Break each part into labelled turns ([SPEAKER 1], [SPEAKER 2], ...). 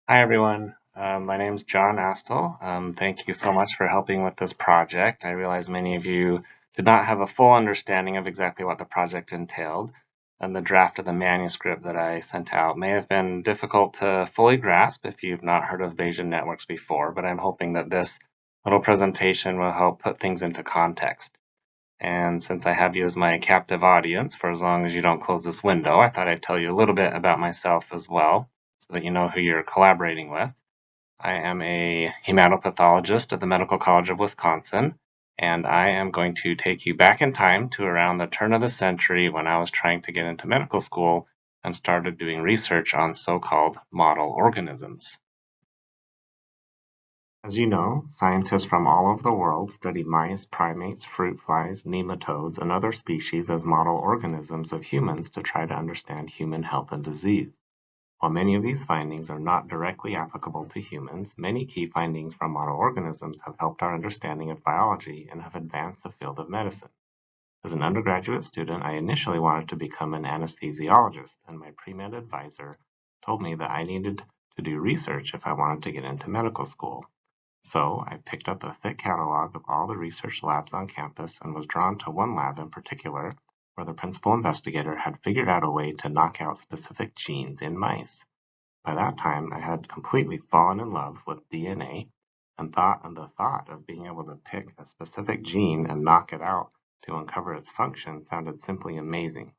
[SPEAKER 1] Hi, everyone. My name is John Astle. Thank you so much for helping with this project. I realize many of you did not have a full understanding of exactly what the project entailed, and the draft of the manuscript that I sent out may have been difficult to fully grasp if you've not heard of Bayesian networks before, but I'm hoping that this little presentation will help put things into context. And since I have you as my captive audience for as long as you don't close this window, I thought I'd tell you a little bit about myself as well so that you know who you're collaborating with. I am a hematopathologist at the Medical College of Wisconsin, and I am going to take you back in time to around the turn of the century when I was trying to get into medical school and started doing research on so-called model organisms. As you know, scientists from all over the world study mice, primates, fruit flies, nematodes, and other species as model organisms of humans to try to understand human health and disease. While many of these findings are not directly applicable to humans, many key findings from model organisms have helped our understanding of biology and have advanced the field of medicine. As an undergraduate student, I initially wanted to become an anesthesiologist, and my pre-med advisor told me that I needed to do research if I wanted to get into medical school. So I picked up a thick catalog of all the research labs on campus and was drawn to one lab in particular where the principal investigator had figured out a way to knock out specific genes in mice. By that time, I had completely fallen in love with DNA and the thought of being able to pick a specific gene and knock it out to uncover its function sounded simply amazing.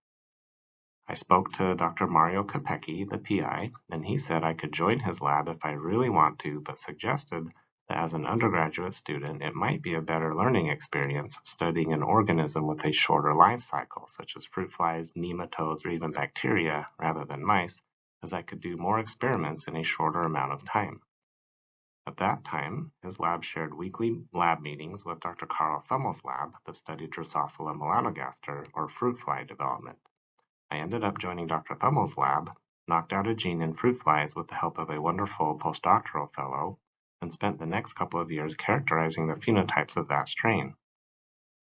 [SPEAKER 1] I spoke to Dr. Mario Capecchi, the PI, and he said I could join his lab if I really want to, but suggested that as an undergraduate student, it might be a better learning experience studying an organism with a shorter life cycle, such as fruit flies, nematodes, or even bacteria, rather than mice, as I could do more experiments in a shorter amount of time. At that time, his lab shared weekly lab meetings with Dr. Carl Thummel's lab that studied Drosophila melanogaster, or fruit fly development. I ended up joining Dr. Thummel's lab, knocked out a gene in fruit flies with the help of a wonderful postdoctoral fellow, and spent the next couple of years characterizing the phenotypes of that strain.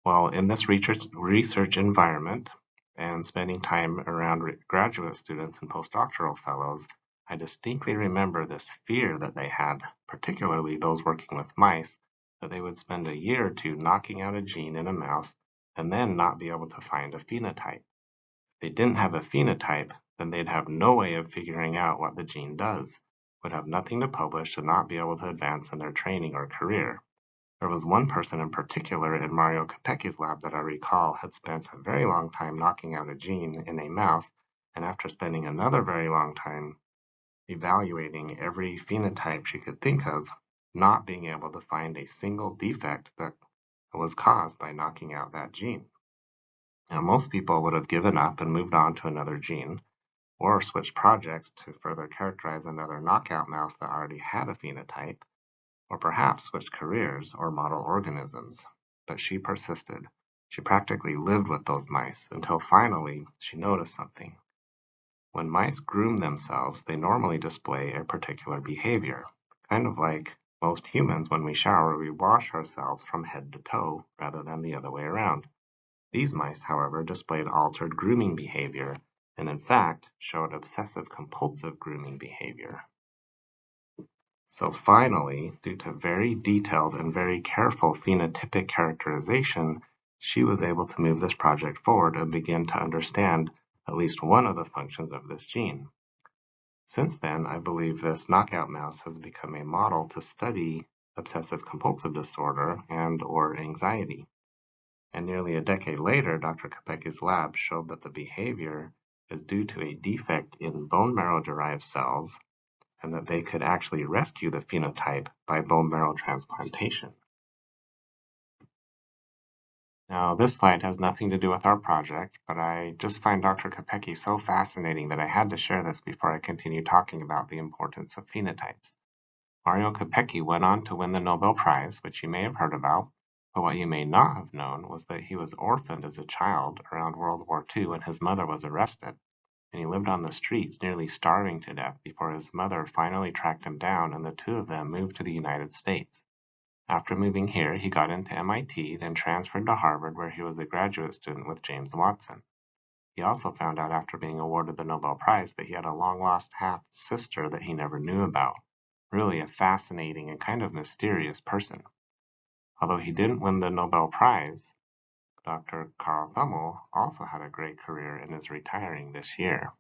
[SPEAKER 1] While in this research environment and spending time around graduate students and postdoctoral fellows, I distinctly remember this fear that they had, particularly those working with mice, that they would spend a year or two knocking out a gene in a mouse and then not be able to find a phenotype. If they didn't have a phenotype, then they'd have no way of figuring out what the gene does, would have nothing to publish and not be able to advance in their training or career. There was one person in particular in Mario Capecchi's lab that I recall had spent a very long time knocking out a gene in a mouse, and after spending another very long time evaluating every phenotype she could think of, not being able to find a single defect that was caused by knocking out that gene. Now, most people would have given up and moved on to another gene, or switched projects to further characterize another knockout mouse that already had a phenotype, or perhaps switched careers or model organisms. But she persisted. She practically lived with those mice until finally she noticed something. When mice groom themselves, they normally display a particular behavior, kind of like most humans when we shower, we wash ourselves from head to toe rather than the other way around. These mice, however, displayed altered grooming behavior and in fact showed obsessive-compulsive grooming behavior. So finally, due to very detailed and very careful phenotypic characterization, she was able to move this project forward and begin to understand at least one of the functions of this gene. Since then, I believe this knockout mouse has become a model to study obsessive-compulsive disorder and/or anxiety. And nearly a decade later, Dr. Capecchi's lab showed that the behavior is due to a defect in bone marrow-derived cells and that they could actually rescue the phenotype by bone marrow transplantation. Now, this slide has nothing to do with our project, but I just find Dr. Capecchi so fascinating that I had to share this before I continue talking about the importance of phenotypes. Mario Capecchi went on to win the Nobel Prize, which you may have heard about, but what you may not have known was that he was orphaned as a child around World War II when his mother was arrested, and he lived on the streets nearly starving to death before his mother finally tracked him down and the two of them moved to the United States. After moving here, he got into MIT, then transferred to Harvard where he was a graduate student with James Watson. He also found out after being awarded the Nobel Prize that he had a long-lost half-sister that he never knew about. Really a fascinating and kind of mysterious person. Although he didn't win the Nobel Prize, Dr. Carl Thummel also had a great career and is retiring this year.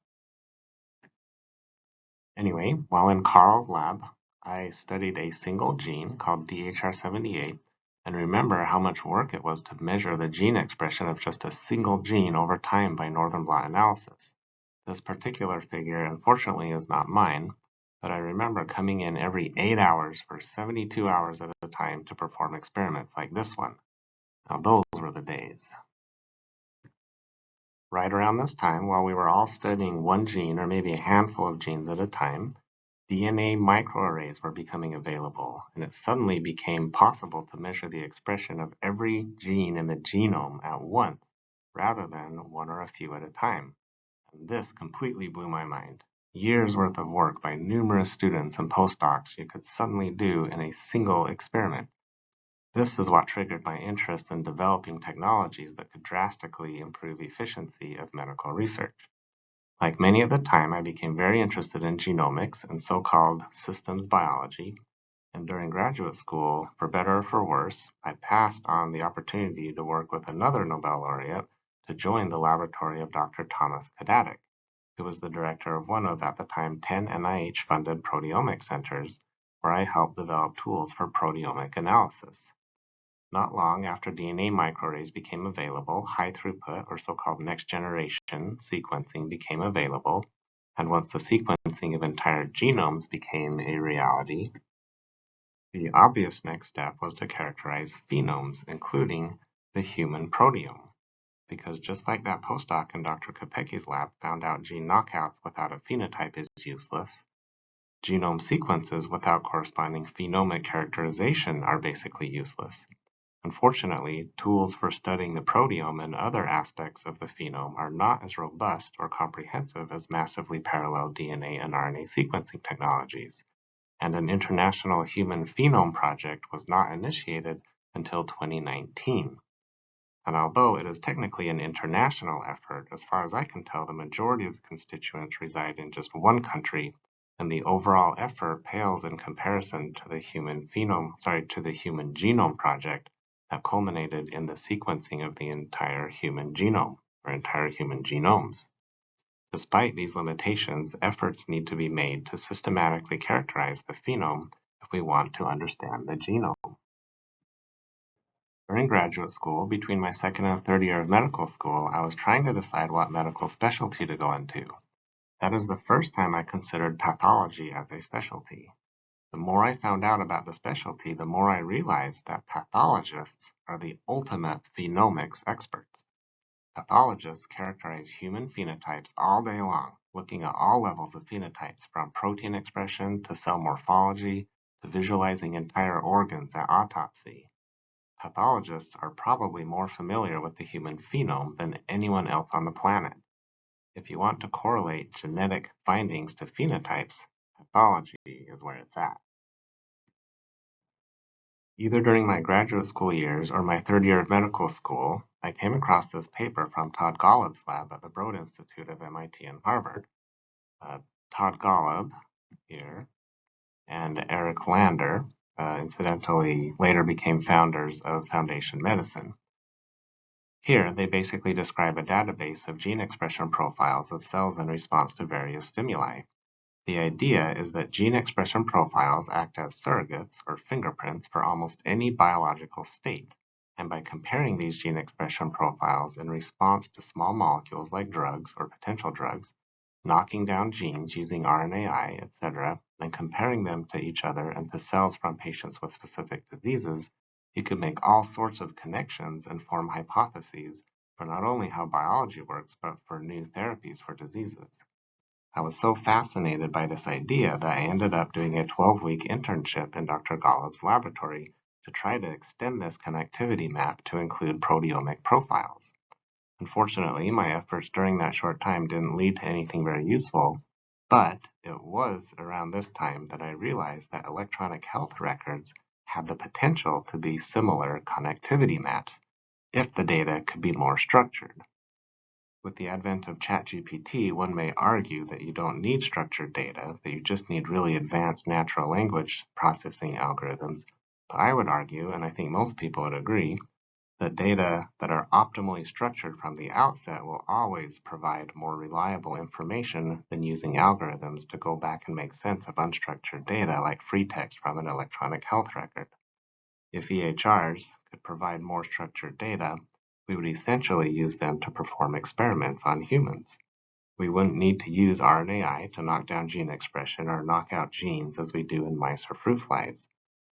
[SPEAKER 1] Anyway, while in Carl's lab, I studied a single gene called DHR78 and remember how much work it was to measure the gene expression of just a single gene over time by northern blot analysis. This particular figure, unfortunately, is not mine, but I remember coming in every 8 hours for 72 hours at a time to perform experiments like this one. Now, those were the days. Right around this time, while we were all studying one gene or maybe a handful of genes at a time, DNA microarrays were becoming available, and it suddenly became possible to measure the expression of every gene in the genome at once, rather than one or a few at a time. And this completely blew my mind. Years worth of work by numerous students and postdocs you could suddenly do in a single experiment. This is what triggered my interest in developing technologies that could drastically improve efficiency of medical research. Like many at the time, I became very interested in genomics and so-called systems biology, and during graduate school, for better or for worse, I passed on the opportunity to work with another Nobel laureate to join the laboratory of Dr. Thomas Kadatic, who was the director of one of, at the time, 10 NIH-funded proteomics centers, where I helped develop tools for proteomic analysis. Not long after DNA microarrays became available, high-throughput, or so-called next-generation sequencing became available, and once the sequencing of entire genomes became a reality, the obvious next step was to characterize phenomes, including the human proteome, because just like that postdoc in Dr. Kopeck's lab found out gene knockouts without a phenotype is useless, genome sequences without corresponding phenomic characterization are basically useless. Unfortunately, tools for studying the proteome and other aspects of the phenome are not as robust or comprehensive as massively parallel DNA and RNA sequencing technologies, and an international human phenome project was not initiated until 2019. And although it is technically an international effort, as far as I can tell, the majority of the constituents reside in just one country, and the overall effort pales in comparison to the human genome project that culminated in the sequencing of the entire human genome, or entire human genomes. Despite these limitations, efforts need to be made to systematically characterize the phenome if we want to understand the genome. During graduate school, between my second and third year of medical school, I was trying to decide what medical specialty to go into. That is the first time I considered pathology as a specialty. The more I found out about the specialty, the more I realized that pathologists are the ultimate phenomics experts. Pathologists characterize human phenotypes all day long, looking at all levels of phenotypes, from protein expression to cell morphology to visualizing entire organs at autopsy. Pathologists are probably more familiar with the human phenome than anyone else on the planet. If you want to correlate genetic findings to phenotypes, pathology is where it's at. Either during my graduate school years or my third year of medical school, I came across this paper from Todd Golub's lab at the Broad Institute of MIT and Harvard. Todd Golub here and Eric Lander, incidentally, later became founders of Foundation Medicine. Here, they basically describe a database of gene expression profiles of cells in response to various stimuli. The idea is that gene expression profiles act as surrogates or fingerprints for almost any biological state, and by comparing these gene expression profiles in response to small molecules like drugs or potential drugs, knocking down genes using RNAi, etc., and comparing them to each other and to cells from patients with specific diseases, you could make all sorts of connections and form hypotheses for not only how biology works, but for new therapies for diseases. I was so fascinated by this idea that I ended up doing a 12-week internship in Dr. Golub's laboratory to try to extend this connectivity map to include proteomic profiles. Unfortunately, my efforts during that short time didn't lead to anything very useful, but it was around this time that I realized that electronic health records had the potential to be similar connectivity maps if the data could be more structured. With the advent of ChatGPT, one may argue that you don't need structured data, that you just need really advanced natural language processing algorithms. But I would argue, and I think most people would agree, that data that are optimally structured from the outset will always provide more reliable information than using algorithms to go back and make sense of unstructured data like free text from an electronic health record. If EHRs could provide more structured data, we would essentially use them to perform experiments on humans. We wouldn't need to use RNAi to knock down gene expression or knock out genes as we do in mice or fruit flies.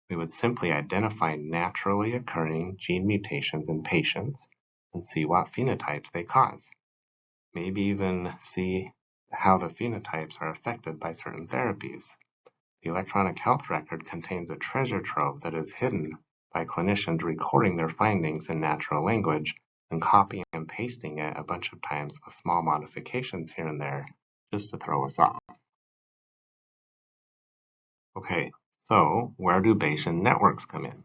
[SPEAKER 1] We would simply identify naturally occurring gene mutations in patients and see what phenotypes they cause. Maybe even see how the phenotypes are affected by certain therapies. The electronic health record contains a treasure trove that is hidden by clinicians recording their findings in natural language and copying and pasting it a bunch of times with small modifications here and there just to throw us off. Okay, so where do Bayesian networks come in?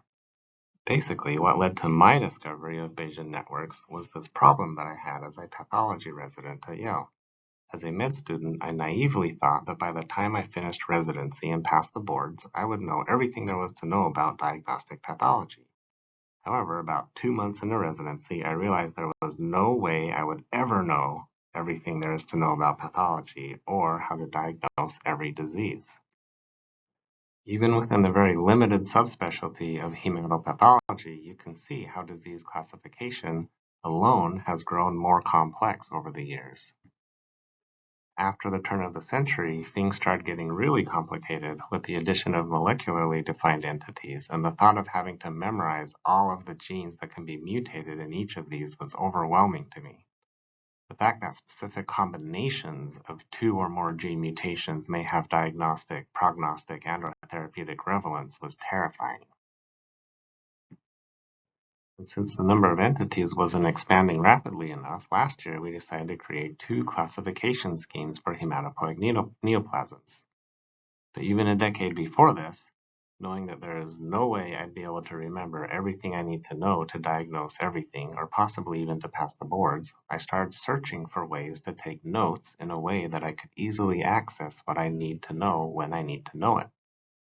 [SPEAKER 1] Basically, what led to my discovery of Bayesian networks was this problem that I had as a pathology resident at Yale. As a med student, I naively thought that by the time I finished residency and passed the boards, I would know everything there was to know about diagnostic pathology. However, about 2 months into residency, I realized there was no way I would ever know everything there is to know about pathology or how to diagnose every disease. Even within the very limited subspecialty of hematopathology, you can see how disease classification alone has grown more complex over the years. After the turn of the century, things started getting really complicated with the addition of molecularly defined entities, and the thought of having to memorize all of the genes that can be mutated in each of these was overwhelming to me. The fact that specific combinations of 2 or more gene mutations may have diagnostic, prognostic, and/or therapeutic relevance was terrifying. And since the number of entities wasn't expanding rapidly enough, last year we decided to create 2 classification schemes for hematopoietic neoplasms. But even a decade before this, knowing that there is no way I'd be able to remember everything I need to know to diagnose everything, or possibly even to pass the boards, I started searching for ways to take notes in a way that I could easily access what I need to know when I need to know it.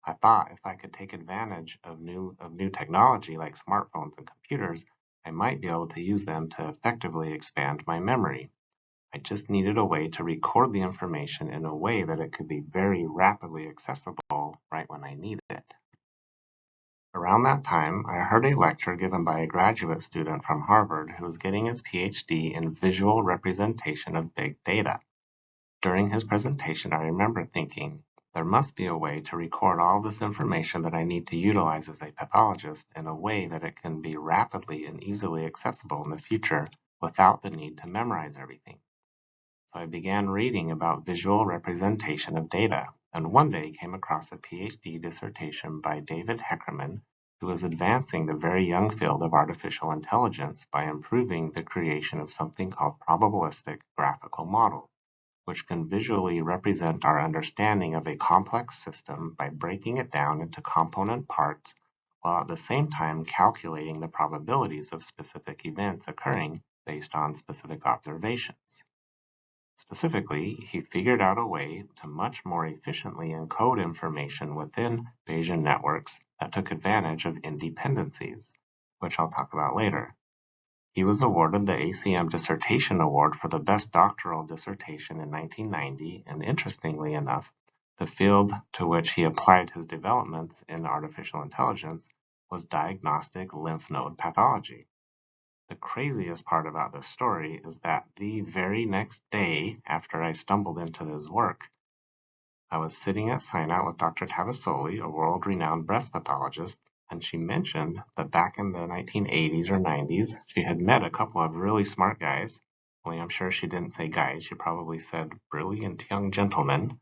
[SPEAKER 1] I thought if I could take advantage of new technology like smartphones and computers, I might be able to use them to effectively expand my memory. I just needed a way to record the information in a way that it could be very rapidly accessible right when I need it. Around that time, I heard a lecture given by a graduate student from Harvard who was getting his PhD in visual representation of big data. During his presentation, I remember thinking, there must be a way to record all this information that I need to utilize as a pathologist in a way that it can be rapidly and easily accessible in the future without the need to memorize everything. So I began reading about visual representation of data, and one day came across a PhD dissertation by David Heckerman, who was advancing the very young field of artificial intelligence by improving the creation of something called probabilistic graphical models, which can visually represent our understanding of a complex system by breaking it down into component parts, while at the same time calculating the probabilities of specific events occurring based on specific observations. Specifically, he figured out a way to much more efficiently encode information within Bayesian networks that took advantage of independencies, which I'll talk about later. He was awarded the ACM Dissertation Award for the best doctoral dissertation in 1990, and interestingly enough, the field to which he applied his developments in artificial intelligence was diagnostic lymph node pathology. The craziest part about this story is that the very next day after I stumbled into this work, I was sitting at sign out with Dr. Tavasoli, a world-renowned breast pathologist, and she mentioned that back in the 1980s or 90s, she had met a couple of really smart guys. Only I'm sure she didn't say guys, she probably said brilliant young gentlemen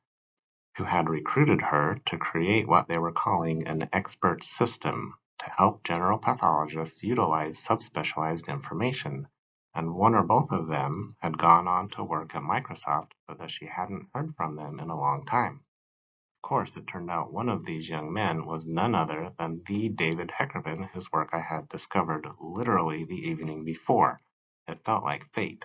[SPEAKER 1] who had recruited her to create what they were calling an expert system to help general pathologists utilize subspecialized information. And one or both of them had gone on to work at Microsoft, but that she hadn't heard from them in a long time. Of course, it turned out one of these young men was none other than the David Heckerman, whose work I had discovered literally the evening before. It felt like fate.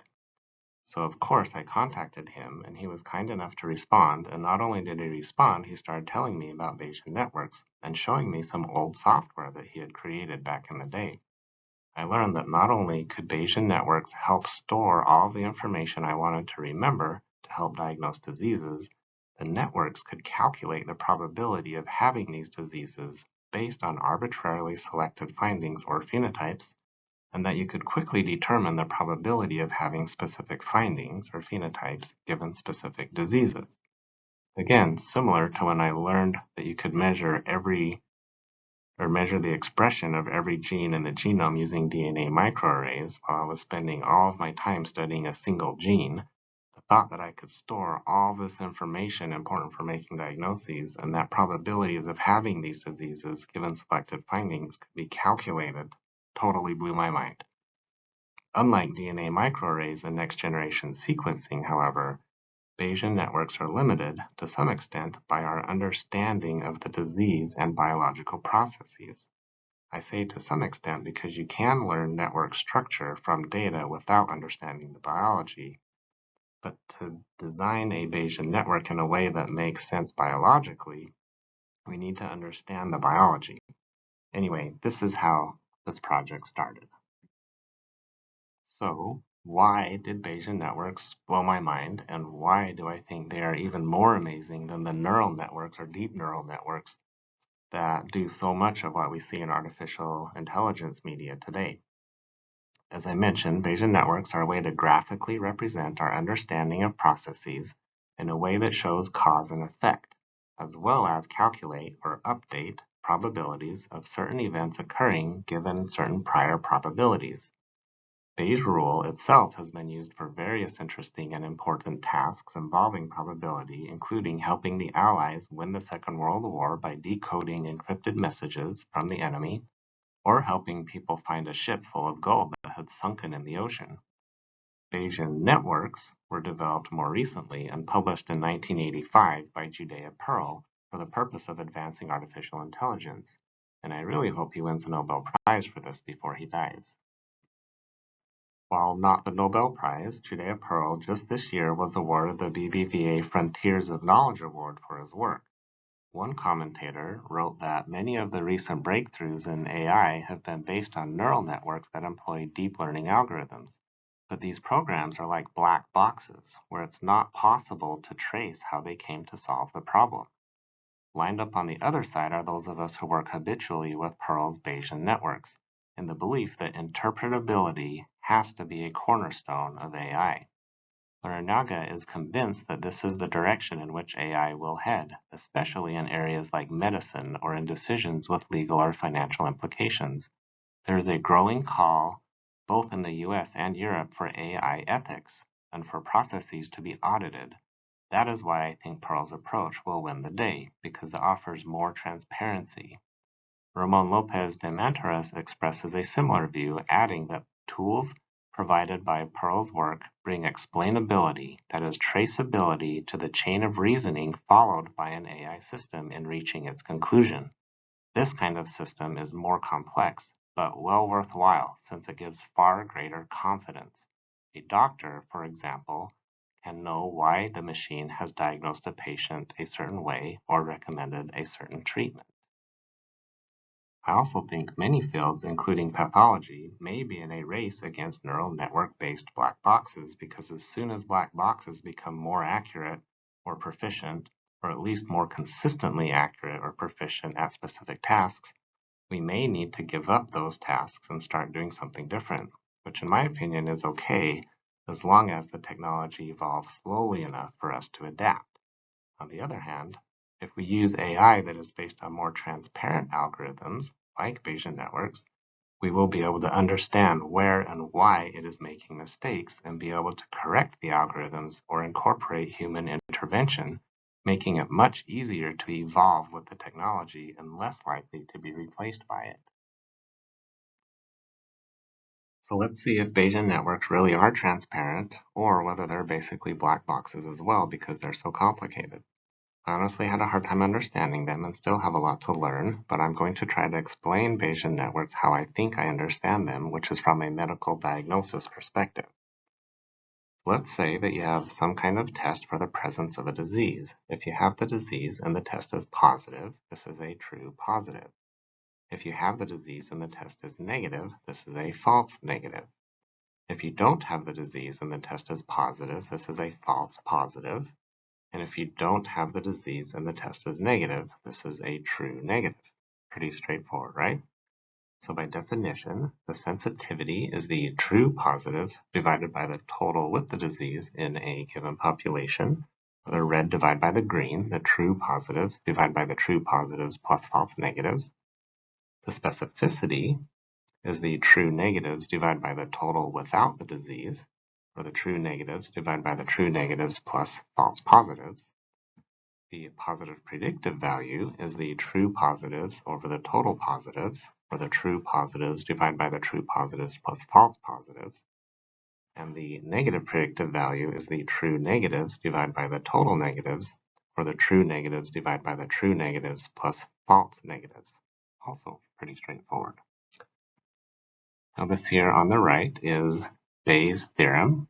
[SPEAKER 1] So of course I contacted him, and he was kind enough to respond, and not only did he respond, he started telling me about Bayesian networks and showing me some old software that he had created back in the day. I learned that not only could Bayesian networks help store all the information I wanted to remember to help diagnose diseases, the networks could calculate the probability of having these diseases based on arbitrarily selected findings or phenotypes, and that you could quickly determine the probability of having specific findings or phenotypes given specific diseases. Again, similar to when I learned that you could measure the expression of every gene in the genome using DNA microarrays while I was spending all of my time studying a single gene. The thought that I could store all this information important for making diagnoses and that probabilities of having these diseases given selected findings could be calculated totally blew my mind. Unlike DNA microarrays and next-generation sequencing, however, Bayesian networks are limited, to some extent, by our understanding of the disease and biological processes. I say to some extent because you can learn network structure from data without understanding the biology, but to design a Bayesian network in a way that makes sense biologically, we need to understand the biology. Anyway, this is how this project started. So, why did Bayesian networks blow my mind, and why do I think they are even more amazing than the neural networks or deep neural networks that do so much of what we see in artificial intelligence media today? As I mentioned, Bayesian networks are a way to graphically represent our understanding of processes in a way that shows cause and effect, as well as calculate or update probabilities of certain events occurring given certain prior probabilities. Bayes' rule itself has been used for various interesting and important tasks involving probability, including helping the Allies win the Second World War by decoding encrypted messages from the enemy, or helping people find a ship full of gold that had sunken in the ocean. Bayesian networks were developed more recently and published in 1985 by Judea Pearl for the purpose of advancing artificial intelligence, and I really hope he wins a Nobel Prize for this before he dies. While not the Nobel Prize, Judea Pearl just this year was awarded the BBVA Frontiers of Knowledge Award for his work. One commentator wrote that many of the recent breakthroughs in AI have been based on neural networks that employ deep learning algorithms. But these programs are like black boxes, where it's not possible to trace how they came to solve the problem. Lined up on the other side are those of us who work habitually with Pearl's Bayesian networks, in the belief that interpretability has to be a cornerstone of AI. Larinaga is convinced that this is the direction in which AI will head, especially in areas like medicine or in decisions with legal or financial implications. There is a growing call, both in the US and Europe, for AI ethics and for processes to be audited. That is why I think Pearl's approach will win the day, because it offers more transparency. Ramon Lopez de Mantaras expresses a similar view, adding that tools provided by Pearl's work bring explainability, that is, traceability to the chain of reasoning followed by an AI system in reaching its conclusion. This kind of system is more complex, but well worthwhile since it gives far greater confidence. A doctor, for example, can know why the machine has diagnosed a patient a certain way or recommended a certain treatment. I also think many fields, including pathology, may be in a race against neural network-based black boxes because as soon as black boxes become more accurate or proficient, or at least more consistently accurate or proficient at specific tasks, we may need to give up those tasks and start doing something different, which in my opinion is okay as long as the technology evolves slowly enough for us to adapt. On the other hand, if we use AI that is based on more transparent algorithms, like Bayesian networks, we will be able to understand where and why it is making mistakes and be able to correct the algorithms or incorporate human intervention, making it much easier to evolve with the technology and less likely to be replaced by it. So let's see if Bayesian networks really are transparent or whether they're basically black boxes as well because they're so complicated. I honestly had a hard time understanding them and still have a lot to learn, but I'm going to try to explain Bayesian networks how I think I understand them, which is from a medical diagnosis perspective. Let's say that you have some kind of test for the presence of a disease. If you have the disease and the test is positive, this is a true positive. If you have the disease and the test is negative, this is a false negative. If you don't have the disease and the test is positive, this is a false positive. And if you don't have the disease and the test is negative, this is a true negative. Pretty straightforward, right? So by definition, the sensitivity is the true positives divided by the total with the disease in a given population. The red divided by the green, the true positives divided by the true positives plus false negatives. The specificity is the true negatives divided by the total without the disease, or the true negatives divided by the true negatives plus false positives. The positive predictive value is the true positives over the total positives, or the true positives divided by the true positives plus false positives. And the negative predictive value is the true negatives divided by the total negatives, or the true negatives divided by the true negatives plus false negatives. Also pretty straightforward. Now this here on the right is Bayes' theorem.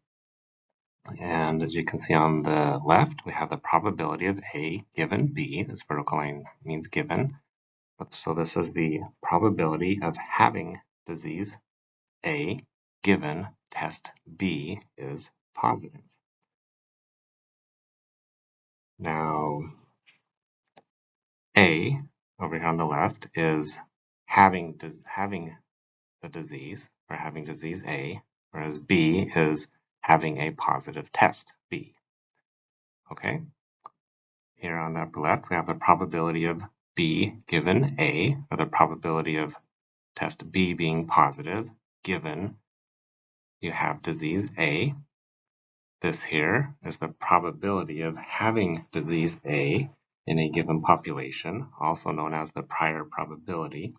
[SPEAKER 1] And as you can see on the left, we have the probability of A given B. This vertical line means given. So this is the probability of having disease A given test B is positive. Now, A over here on the left is having the disease, or having disease A, whereas B is having a positive test B. Okay? Here on the upper left, we have the probability of B given A, or the probability of test B being positive, given you have disease A. This here is the probability of having disease A in a given population, also known as the prior probability.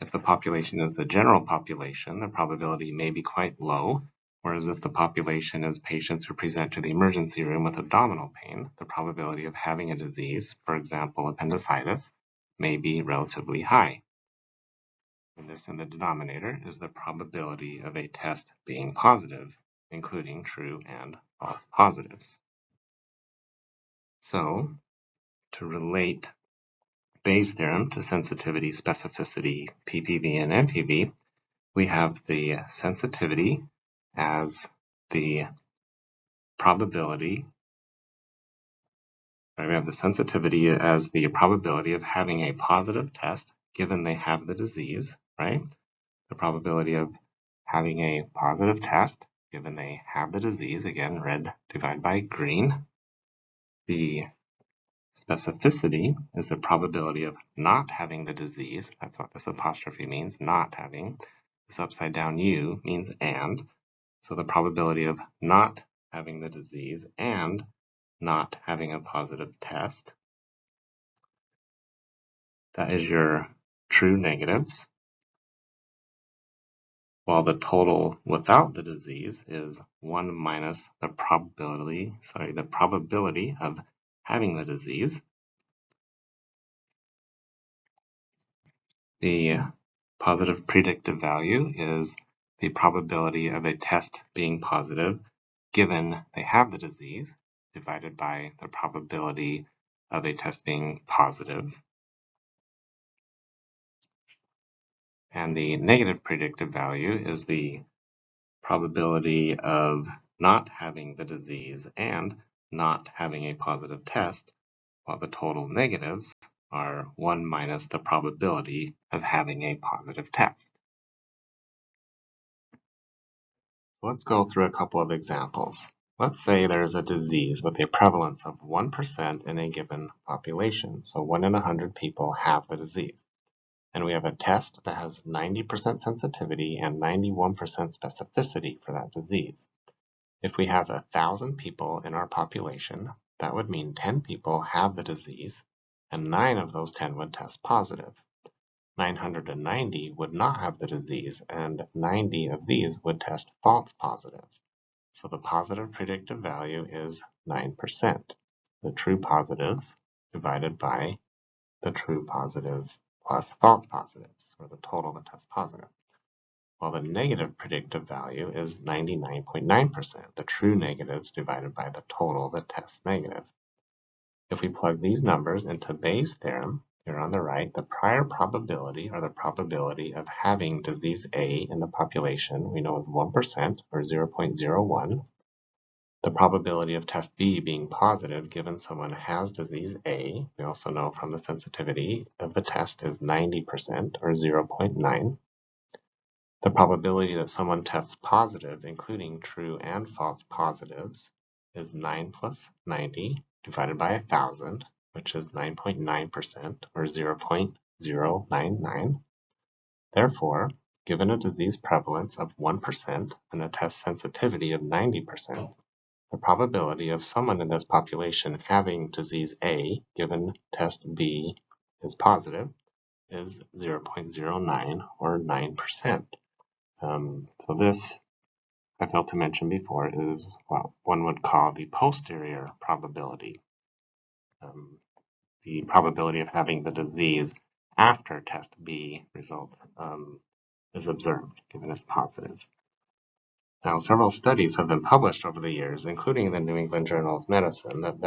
[SPEAKER 1] If the population is the general population, the probability may be quite low, whereas if the population is patients who present to the emergency room with abdominal pain, the probability of having a disease, for example appendicitis, may be relatively high. And this in the denominator is the probability of a test being positive, including true and false positives. So, to relate Bayes' theorem to sensitivity, specificity, PPV, and NPV, we have the sensitivity as the probability, we have the sensitivity as the probability of having a positive test given they have the disease, right? The probability of having a positive test given they have the disease, again, red divided by green. The specificity is the probability of not having the disease. That's what this apostrophe means, not having. This upside down U means and. So the probability of not having the disease and not having a positive test. That is your true negatives. While the total without the disease is 1 minus the probability of having the disease. The positive predictive value is the probability of a test being positive given they have the disease, divided by the probability of a test being positive. And the negative predictive value is the probability of not having the disease and not having a positive test, while the total negatives are 1 minus the probability of having a positive test. So let's go through a couple of examples. Let's say there's a disease with a prevalence of 1% in a given population. So 1 in 100 people have the disease. And we have a test that has 90% sensitivity and 91% specificity for that disease. If we have 1,000 people in our population, that would mean 10 people have the disease, and 9 of those 10 would test positive. 990 would not have the disease, and 90 of these would test false positive. So the positive predictive value is 9%. The true positives divided by the true positives plus false positives, or the total that tests positive. while the negative predictive value is 99.9%, the true negatives divided by the total that tests negative. If we plug these numbers into Bayes' theorem, here on the right, the prior probability, or the probability of having disease A in the population, we know is 1%, or 0.01. The probability of test B being positive given someone has disease A, we also know from the sensitivity of the test, is 90%, or 0.9. The probability that someone tests positive, including true and false positives, is 9 plus 90 divided by 1,000, which is 9.9%, or 0.099. Therefore, given a disease prevalence of 1% and a test sensitivity of 90%, the probability of someone in this population having disease A, given test B is positive, is 0.09, or 9%. So this, I failed to mention before, is what one would call the posterior probability. The probability of having the disease after test B result is observed, given it's positive. Now, several studies have been published over the years, including in the New England Journal of Medicine, that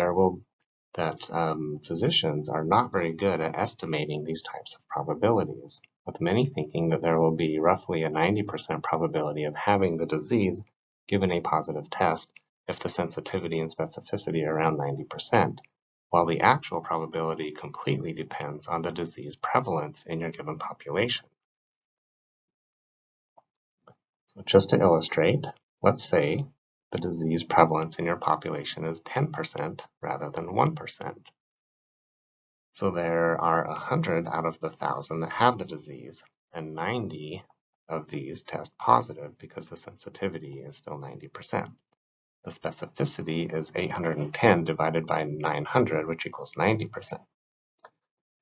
[SPEAKER 1] physicians are not very good at estimating these types of probabilities, with many thinking that there will be roughly a 90% probability of having the disease given a positive test if the sensitivity and specificity are around 90%, while the actual probability completely depends on the disease prevalence in your given population. So just to illustrate, let's say the disease prevalence in your population is 10% rather than 1%. So there are 100 out of the 1,000 that have the disease, and 90 of these test positive because the sensitivity is still 90%. The specificity is 810 divided by 900, which equals 90%.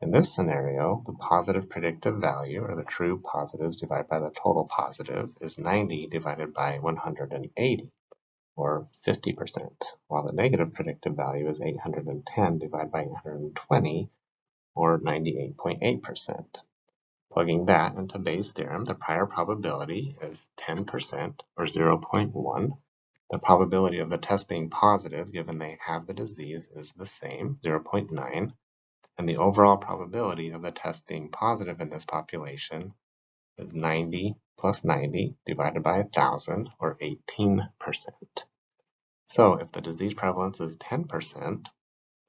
[SPEAKER 1] In this scenario, the positive predictive value, or the true positives divided by the total positive, is 90 divided by 180, or 50%, while the negative predictive value is 810 divided by 820, or 98.8%. Plugging that into Bayes' theorem, the prior probability is 10%, or 0.1. The probability of the test being positive, given they have the disease, is the same, 0.9. And the overall probability of the test being positive in this population is 90 plus 90 divided by 1,000, or 18%. So if the disease prevalence is 10%,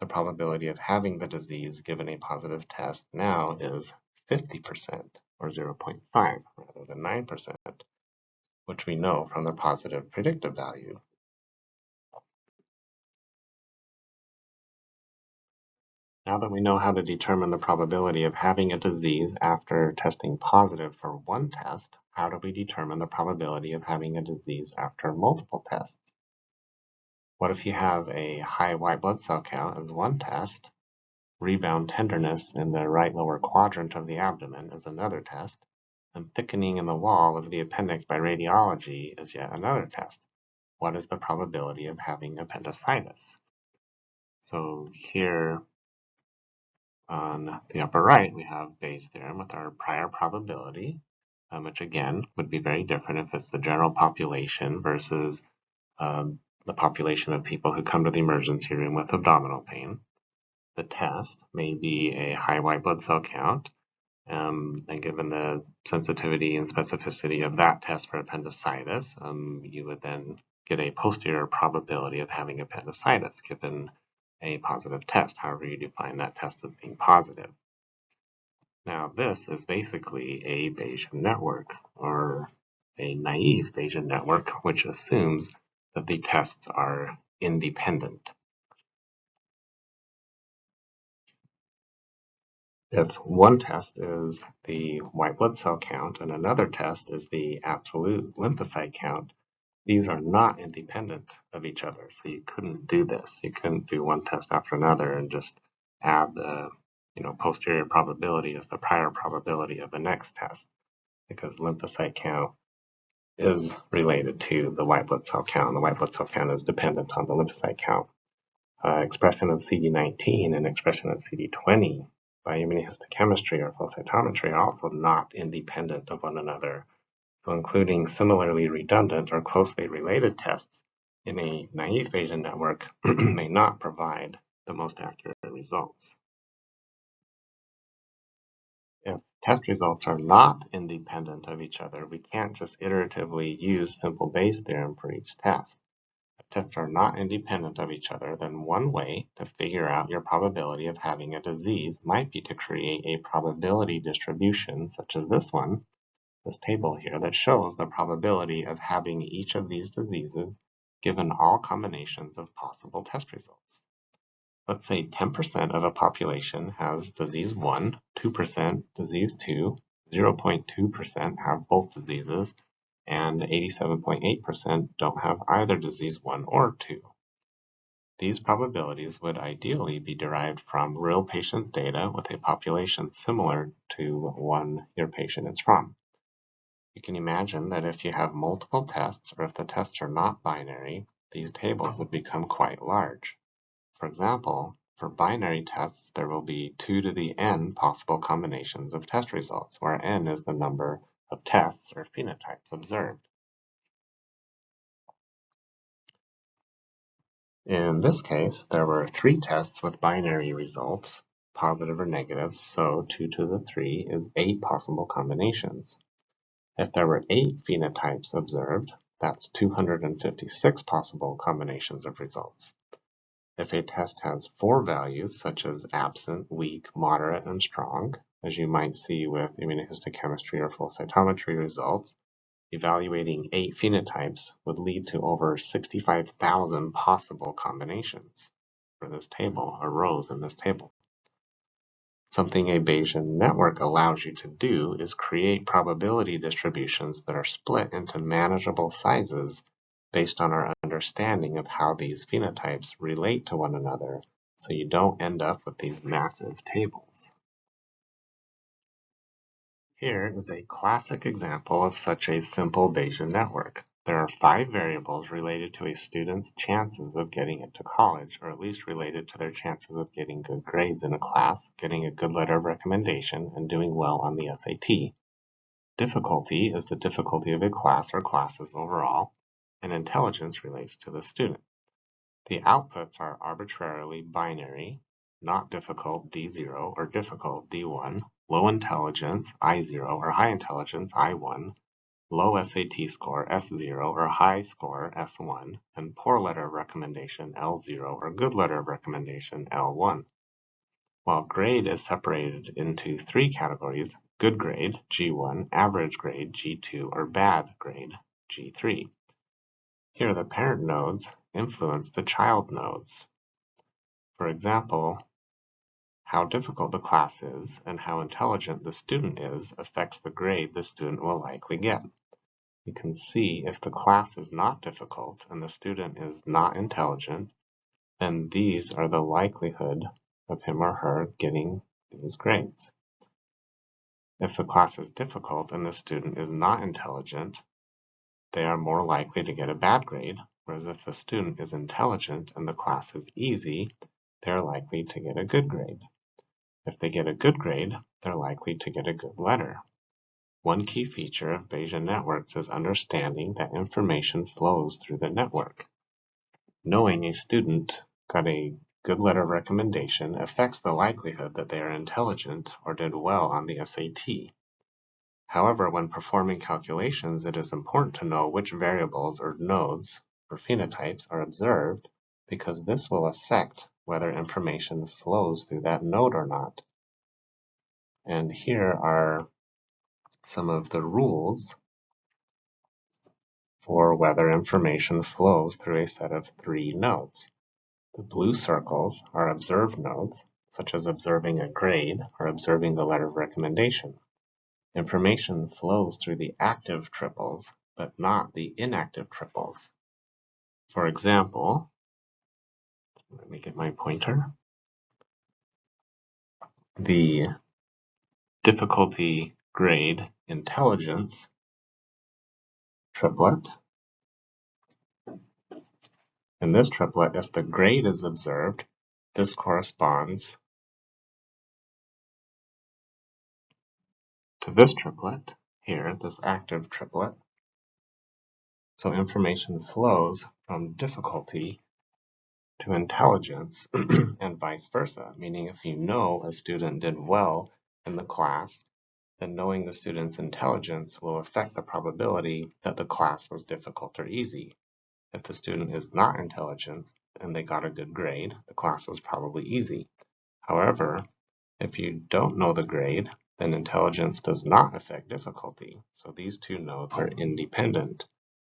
[SPEAKER 1] the probability of having the disease given a positive test now is 50%, or 0.5, rather than 9%, which we know from the positive predictive value. Now that we know how to determine the probability of having a disease after testing positive for one test, how do we determine the probability of having a disease after multiple tests? What if you have a high white blood cell count as one test, rebound tenderness in the right lower quadrant of the abdomen is another test, and thickening in the wall of the appendix by radiology is yet another test? What is the probability of having appendicitis? So here, on the upper right, we have Bayes' theorem with our prior probability, which again would be very different if it's the general population versus the population of people who come to the emergency room with abdominal pain. The test may be a high white blood cell count, and given the sensitivity and specificity of that test for appendicitis, you would then get a posterior probability of having appendicitis given a positive test, however you define that test as being positive. Now this is basically a Bayesian network, or a naive Bayesian network, which assumes that the tests are independent. If one test is the white blood cell count and another test is the absolute lymphocyte count, these are not independent of each other. So you couldn't do this. You couldn't do one test after another and just add the posterior probability as the prior probability of the next test, because lymphocyte count is related to the white blood cell count, and the white blood cell count is dependent on the lymphocyte count. Expression of CD19 and expression of CD20 by immunohistochemistry or flow cytometry are also not independent of one another. So including similarly redundant or closely related tests in a naive Bayesian network may not provide the most accurate results. If test results are not independent of each other, we can't just iteratively use simple Bayes' theorem for each test. If tests are not independent of each other, then one way to figure out your probability of having a disease might be to create a probability distribution, such as this table here, that shows the probability of having each of these diseases given all combinations of possible test results. Let's say 10% of a population has disease 1, 2% disease 2, 0.2% have both diseases, and 87.8% don't have either disease 1 or 2. These probabilities would ideally be derived from real patient data with a population similar to one your patient is from. You can imagine that if you have multiple tests, or if the tests are not binary, these tables would become quite large. For example, for binary tests, there will be 2 to the n possible combinations of test results, where n is the number of tests or phenotypes observed. In this case, there were 3 tests with binary results, positive or negative, so 2 to the 3 is 8 possible combinations. If there were 8 phenotypes observed, that's 256 possible combinations of results. If a test has 4 values, such as absent, weak, moderate, and strong, as you might see with immunohistochemistry or flow cytometry results, evaluating 8 phenotypes would lead to over 65,000 possible combinations for this table, or rows in this table. Something a Bayesian network allows you to do is create probability distributions that are split into manageable sizes based on our understanding of how these phenotypes relate to one another, so you don't end up with these massive tables. Here is a classic example of such a simple Bayesian network. There are 5 variables related to a student's chances of getting into college, or at least related to their chances of getting good grades in a class, getting a good letter of recommendation, and doing well on the SAT. Difficulty is the difficulty of a class or classes overall, and intelligence relates to the student. The outputs are arbitrarily binary, not difficult D0 or difficult D1, low intelligence I0 or high intelligence I1, low SAT score S0 or high score S1, and poor letter of recommendation L0 or good letter of recommendation L1. While grade is separated into 3 categories: good grade G1, average grade G2, or bad grade G3. Here the parent nodes influence the child nodes. For example, how difficult the class is and how intelligent the student is affects the grade the student will likely get. You can see if the class is not difficult and the student is not intelligent, then these are the likelihood of him or her getting these grades. If the class is difficult and the student is not intelligent, they are more likely to get a bad grade, whereas if the student is intelligent and the class is easy, they're likely to get a good grade. If they get a good grade, they're likely to get a good letter. One key feature of Bayesian networks is understanding that information flows through the network. Knowing a student got a good letter of recommendation affects the likelihood that they are intelligent or did well on the SAT. However, when performing calculations, it is important to know which variables or nodes or phenotypes are observed, because this will affect whether information flows through that node or not. And here are some of the rules for whether information flows through a set of 3 nodes. The blue circles are observed nodes, such as observing a grade or observing the letter of recommendation. Information flows through the active triples, but not the inactive triples. For example, let me get my pointer. The difficulty grade intelligence triplet. In this triplet, if the grade is observed, this corresponds to this triplet, here, this active triplet. So information flows from difficulty to intelligence and vice versa, meaning if you know a student did well in the class, then knowing the student's intelligence will affect the probability that the class was difficult or easy. If the student is not intelligent and they got a good grade, the class was probably easy. However, if you don't know the grade, then intelligence does not affect difficulty. So these two nodes are independent,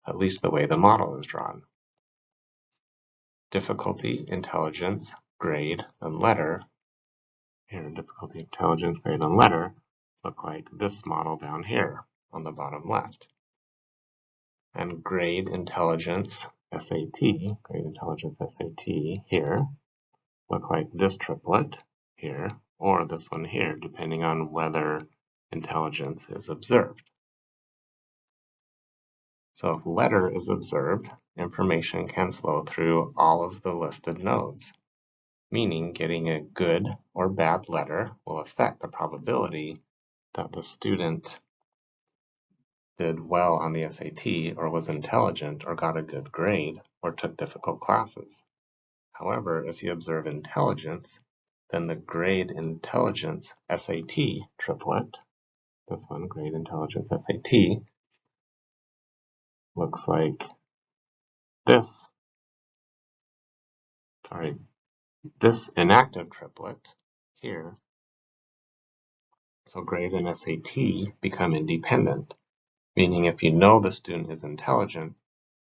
[SPEAKER 1] at least the way the model is drawn. Difficulty, intelligence, grade, and letter. Here, difficulty, intelligence, grade, and letter look like this model down here on the bottom left. And grade, intelligence, SAT, grade, intelligence, SAT here look like this triplet here, or this one here, depending on whether intelligence is observed. So if letter is observed, information can flow through all of the listed nodes, meaning getting a good or bad letter will affect the probability that the student did well on the SAT or was intelligent or got a good grade or took difficult classes. However, if you observe intelligence, then the grade intelligence SAT triplet, this one, grade intelligence SAT, looks like this. This inactive triplet here. So grade and SAT become independent, meaning if you know the student is intelligent,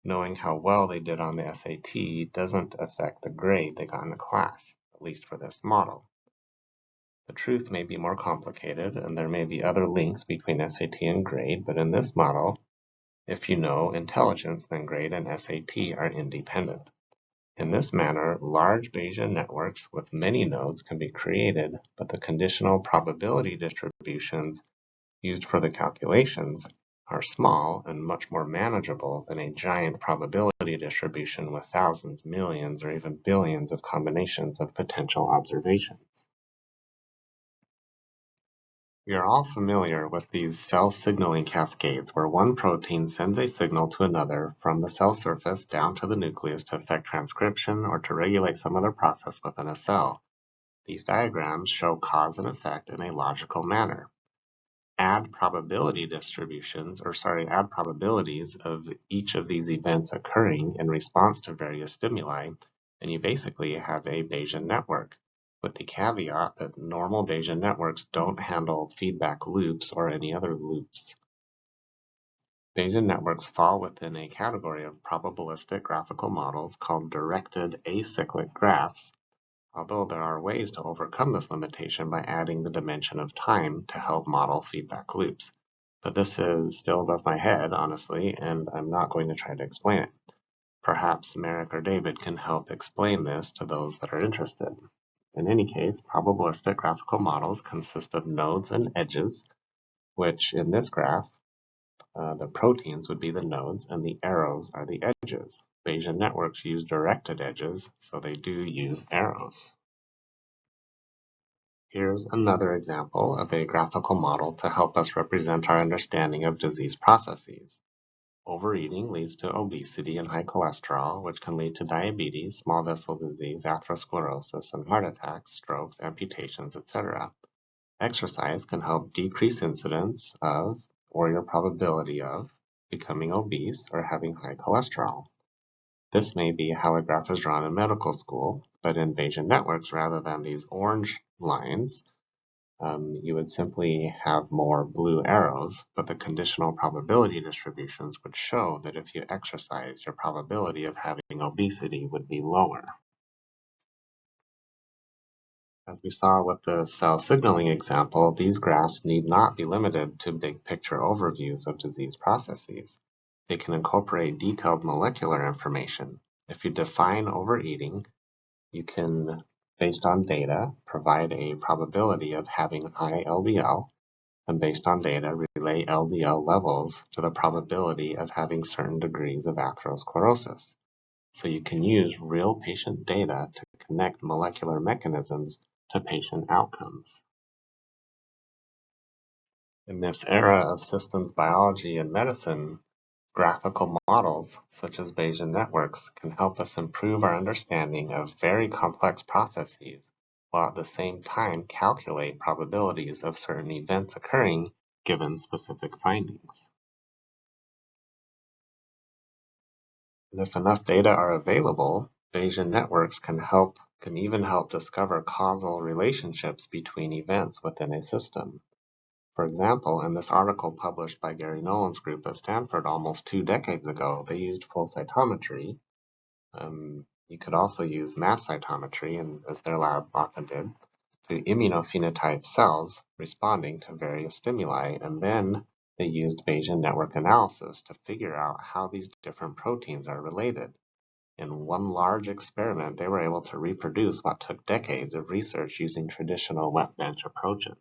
[SPEAKER 1] knowing how well they did on the SAT doesn't affect the grade they got in the class, at least for this model. The truth may be more complicated, and there may be other links between SAT and grade, but in this model, if you know intelligence, then grade and SAT are independent. In this manner, large Bayesian networks with many nodes can be created, but the conditional probability distributions used for the calculations are small and much more manageable than a giant probability distribution with thousands, millions, or even billions of combinations of potential observations. We are all familiar with these cell signaling cascades where one protein sends a signal to another from the cell surface down to the nucleus to affect transcription or to regulate some other process within a cell. These diagrams show cause and effect in a logical manner. Add probabilities of each of these events occurring in response to various stimuli, and you basically have a Bayesian network, with the caveat that normal Bayesian networks don't handle feedback loops or any other loops. Bayesian networks fall within a category of probabilistic graphical models called directed acyclic graphs, although there are ways to overcome this limitation by adding the dimension of time to help model feedback loops. But this is still above my head, honestly, and I'm not going to try to explain it. Perhaps Merrick or David can help explain this to those that are interested. In any case, probabilistic graphical models consist of nodes and edges, which in this graph, the proteins would be the nodes and the arrows are the edges. Bayesian networks use directed edges, so they do use arrows. Here's another example of a graphical model to help us represent our understanding of disease processes. Overeating leads to obesity and high cholesterol, which can lead to diabetes, small vessel disease, atherosclerosis, and heart attacks, strokes, amputations, etc. Exercise can help decrease incidence of, or your probability of, becoming obese or having high cholesterol. This may be how a graph is drawn in medical school, but in Bayesian networks, rather than these orange lines, you would simply have more blue arrows, but the conditional probability distributions would show that if you exercise, your probability of having obesity would be lower. As we saw with the cell signaling example, these graphs need not be limited to big picture overviews of disease processes. They can incorporate detailed molecular information. If you define overeating, you can, based on data, provide a probability of having high LDL, and based on data, relay LDL levels to the probability of having certain degrees of atherosclerosis. So you can use real patient data to connect molecular mechanisms to patient outcomes. In this era of systems biology and medicine, graphical models, such as Bayesian networks, can help us improve our understanding of very complex processes, while at the same time calculate probabilities of certain events occurring given specific findings. And if enough data are available, Bayesian networks can even help discover causal relationships between events within a system. For example, in this article published by Gary Nolan's group at Stanford almost 2 decades ago, they used flow cytometry. You could also use mass cytometry, and as their lab often did, to immunophenotype cells responding to various stimuli, and then they used Bayesian network analysis to figure out how these different proteins are related. In one large experiment, they were able to reproduce what took decades of research using traditional wet bench approaches.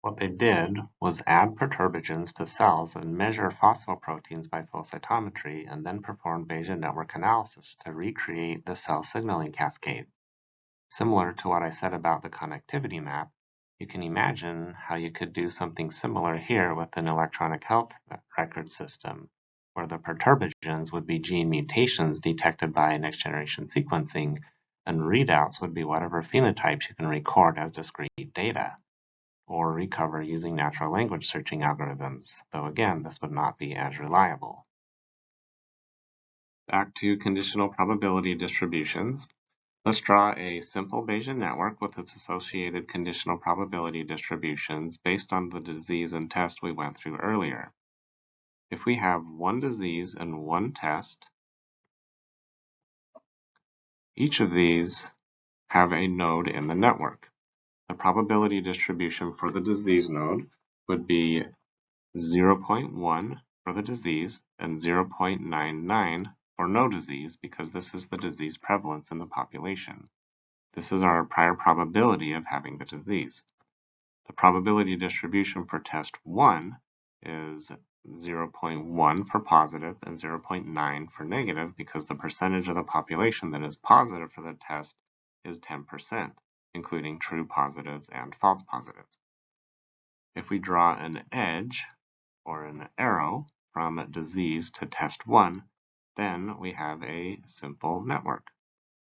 [SPEAKER 1] What they did was add perturbagens to cells and measure phosphoproteins by flow cytometry, and then perform Bayesian network analysis to recreate the cell signaling cascade. Similar to what I said about the connectivity map, you can imagine how you could do something similar here with an electronic health record system, where the perturbagens would be gene mutations detected by next-generation sequencing, and readouts would be whatever phenotypes you can record as discrete data, or recover using natural language searching algorithms, though again, this would not be as reliable. Back to conditional probability distributions. Let's draw a simple Bayesian network with its associated conditional probability distributions based on the disease and test we went through earlier. If we have one disease and one test, each of these have a node in the network. The probability distribution for the disease node would be 0.1 for the disease and 0.99 for no disease, because this is the disease prevalence in the population. This is our prior probability of having the disease. The probability distribution for test 1 is 0.1 for positive and 0.9 for negative, because the percentage of the population that is positive for the test is 10%, including true positives and false positives. If we draw an edge or an arrow from disease to test 1, then we have a simple network.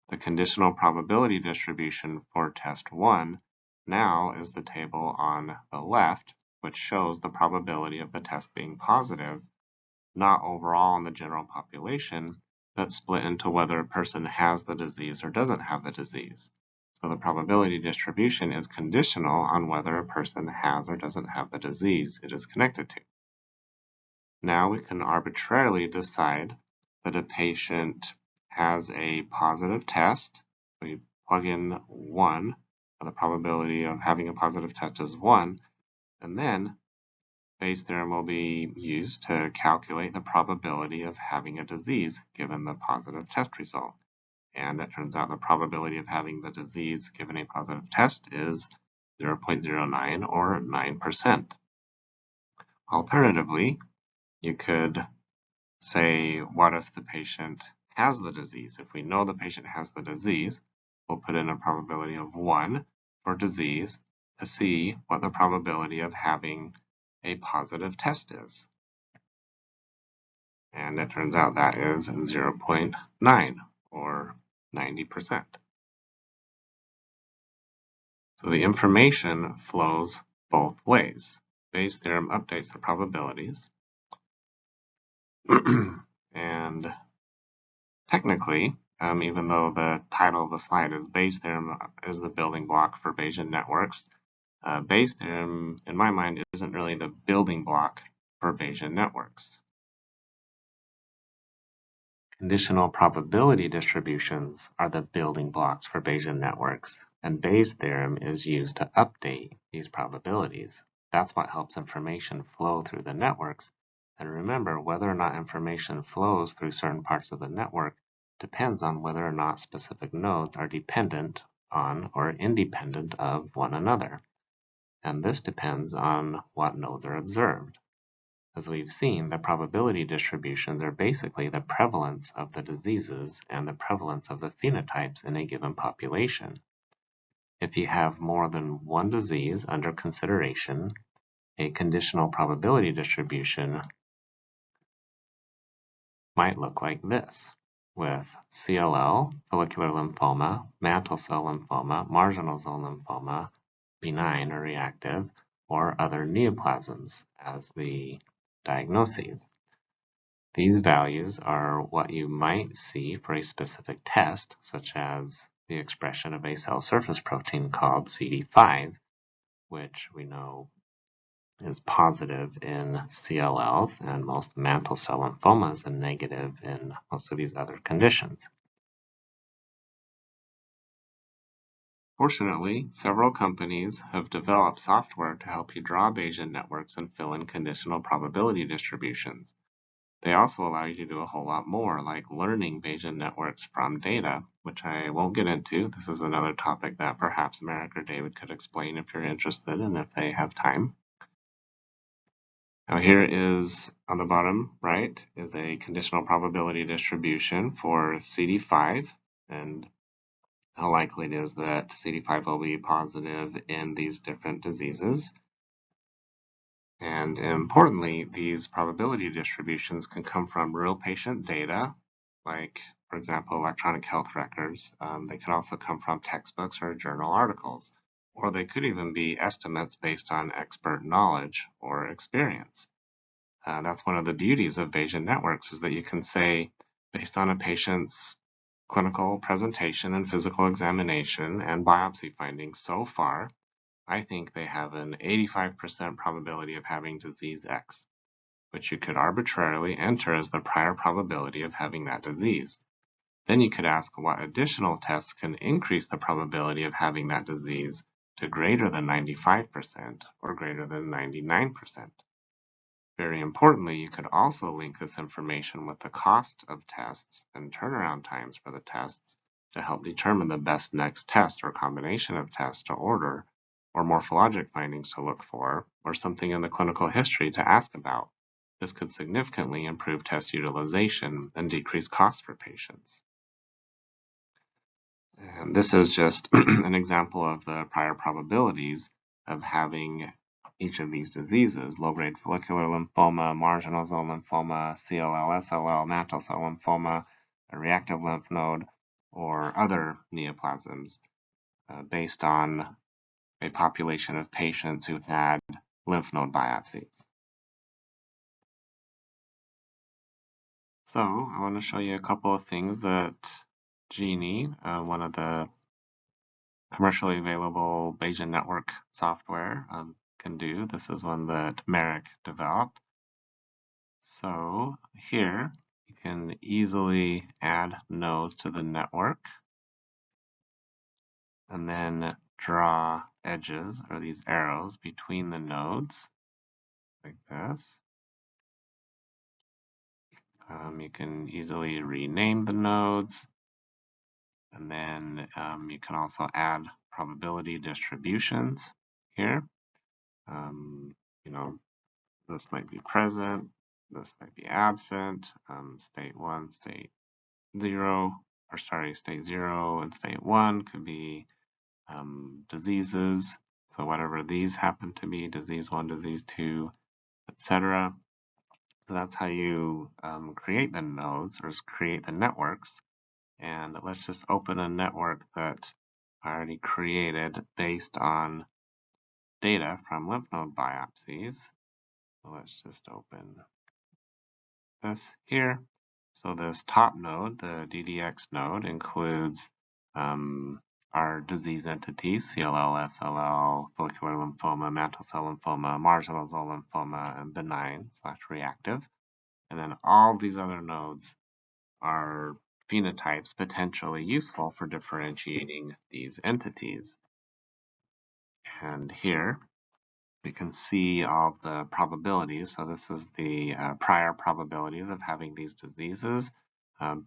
[SPEAKER 1] The conditional probability distribution for test 1 now is the table on the left, which shows the probability of the test being positive, not overall in the general population, but split into whether a person has the disease or doesn't have the disease. So the probability distribution is conditional on whether a person has or doesn't have the disease it is connected to. Now we can arbitrarily decide that a patient has a positive test. We plug in 1, and the probability of having a positive test is 1, and then Bayes' theorem will be used to calculate the probability of having a disease given the positive test result. And it turns out the probability of having the disease given a positive test is 0.09 or 9%. Alternatively, you could say, what if the patient has the disease? If we know the patient has the disease, we'll put in a probability of 1 for disease to see what the probability of having a positive test is. And it turns out that is 0.9 or 90%. So the information flows both ways. Bayes' theorem updates the probabilities. And technically, even though the title of the slide is Bayes' theorem is the building block for Bayesian networks, Bayes' theorem, in my mind, isn't really the building block for Bayesian networks. Conditional probability distributions are the building blocks for Bayesian networks, and Bayes' theorem is used to update these probabilities. That's what helps information flow through the networks. And remember, whether or not information flows through certain parts of the network depends on whether or not specific nodes are dependent on or independent of one another. And this depends on what nodes are observed. As we've seen, the probability distributions are basically the prevalence of the diseases and the prevalence of the phenotypes in a given population. If you have more than one disease under consideration, a conditional probability distribution might look like this, with CLL, follicular lymphoma, mantle cell lymphoma, marginal zone lymphoma, benign or reactive, or other neoplasms as the diagnoses. These values are what you might see for a specific test, such as the expression of a cell surface protein called CD5, which we know is positive in CLLs and most mantle cell lymphomas and negative in most of these other conditions. Fortunately, several companies have developed software to help you draw Bayesian networks and fill in conditional probability distributions. They also allow you to do a whole lot more, like learning Bayesian networks from data, which I won't get into. This is another topic that perhaps Merrick or David could explain if you're interested and if they have time. Now here is, on the bottom right, is a conditional probability distribution for CD5, and how likely it is that CD5 will be positive in these different diseases. And importantly, these probability distributions can come from real patient data, like, for example, electronic health records. They can also come from textbooks or journal articles, or they could even be estimates based on expert knowledge or experience. That's one of the beauties of Bayesian networks, is that you can say, based on a patient's clinical presentation and physical examination and biopsy findings so far, I think they have an 85% probability of having disease X, which you could arbitrarily enter as the prior probability of having that disease. Then you could ask what additional tests can increase the probability of having that disease to greater than 95% or greater than 99%. Very importantly, you could also link this information with the cost of tests and turnaround times for the tests to help determine the best next test or combination of tests to order, or morphologic findings to look for, or something in the clinical history to ask about. This could significantly improve test utilization and decrease costs for patients. And this is just an example of the prior probabilities of having each of these diseases: low-grade follicular lymphoma, marginal zone lymphoma, CLL, SLL, mantle cell lymphoma, a reactive lymph node, or other neoplasms based on a population of patients who had lymph node biopsies. So I want to show you a couple of things that Genie, one of the commercially available Bayesian network software, can do. This is one that Merrick developed. So here you can easily add nodes to the network and then draw edges, or these arrows, between the nodes like this. You can easily rename the nodes, and then you can also add probability distributions here. You know, this might be present, this might be absent, state 1, state 0, or sorry, state 0 and state 1 could be diseases. So whatever these happen to be, disease 1, disease 2, etc. So that's how you create the nodes, or create the networks. And let's just open a network that I already created based on data from lymph node biopsies. So let's just open this here. So this top node, the DDX node, includes our disease entities: CLL, SLL, follicular lymphoma, mantle cell lymphoma, marginal zone lymphoma, and benign/reactive. And then all these other nodes are phenotypes potentially useful for differentiating these entities. And here we can see all the probabilities. So this is the prior probabilities of having these diseases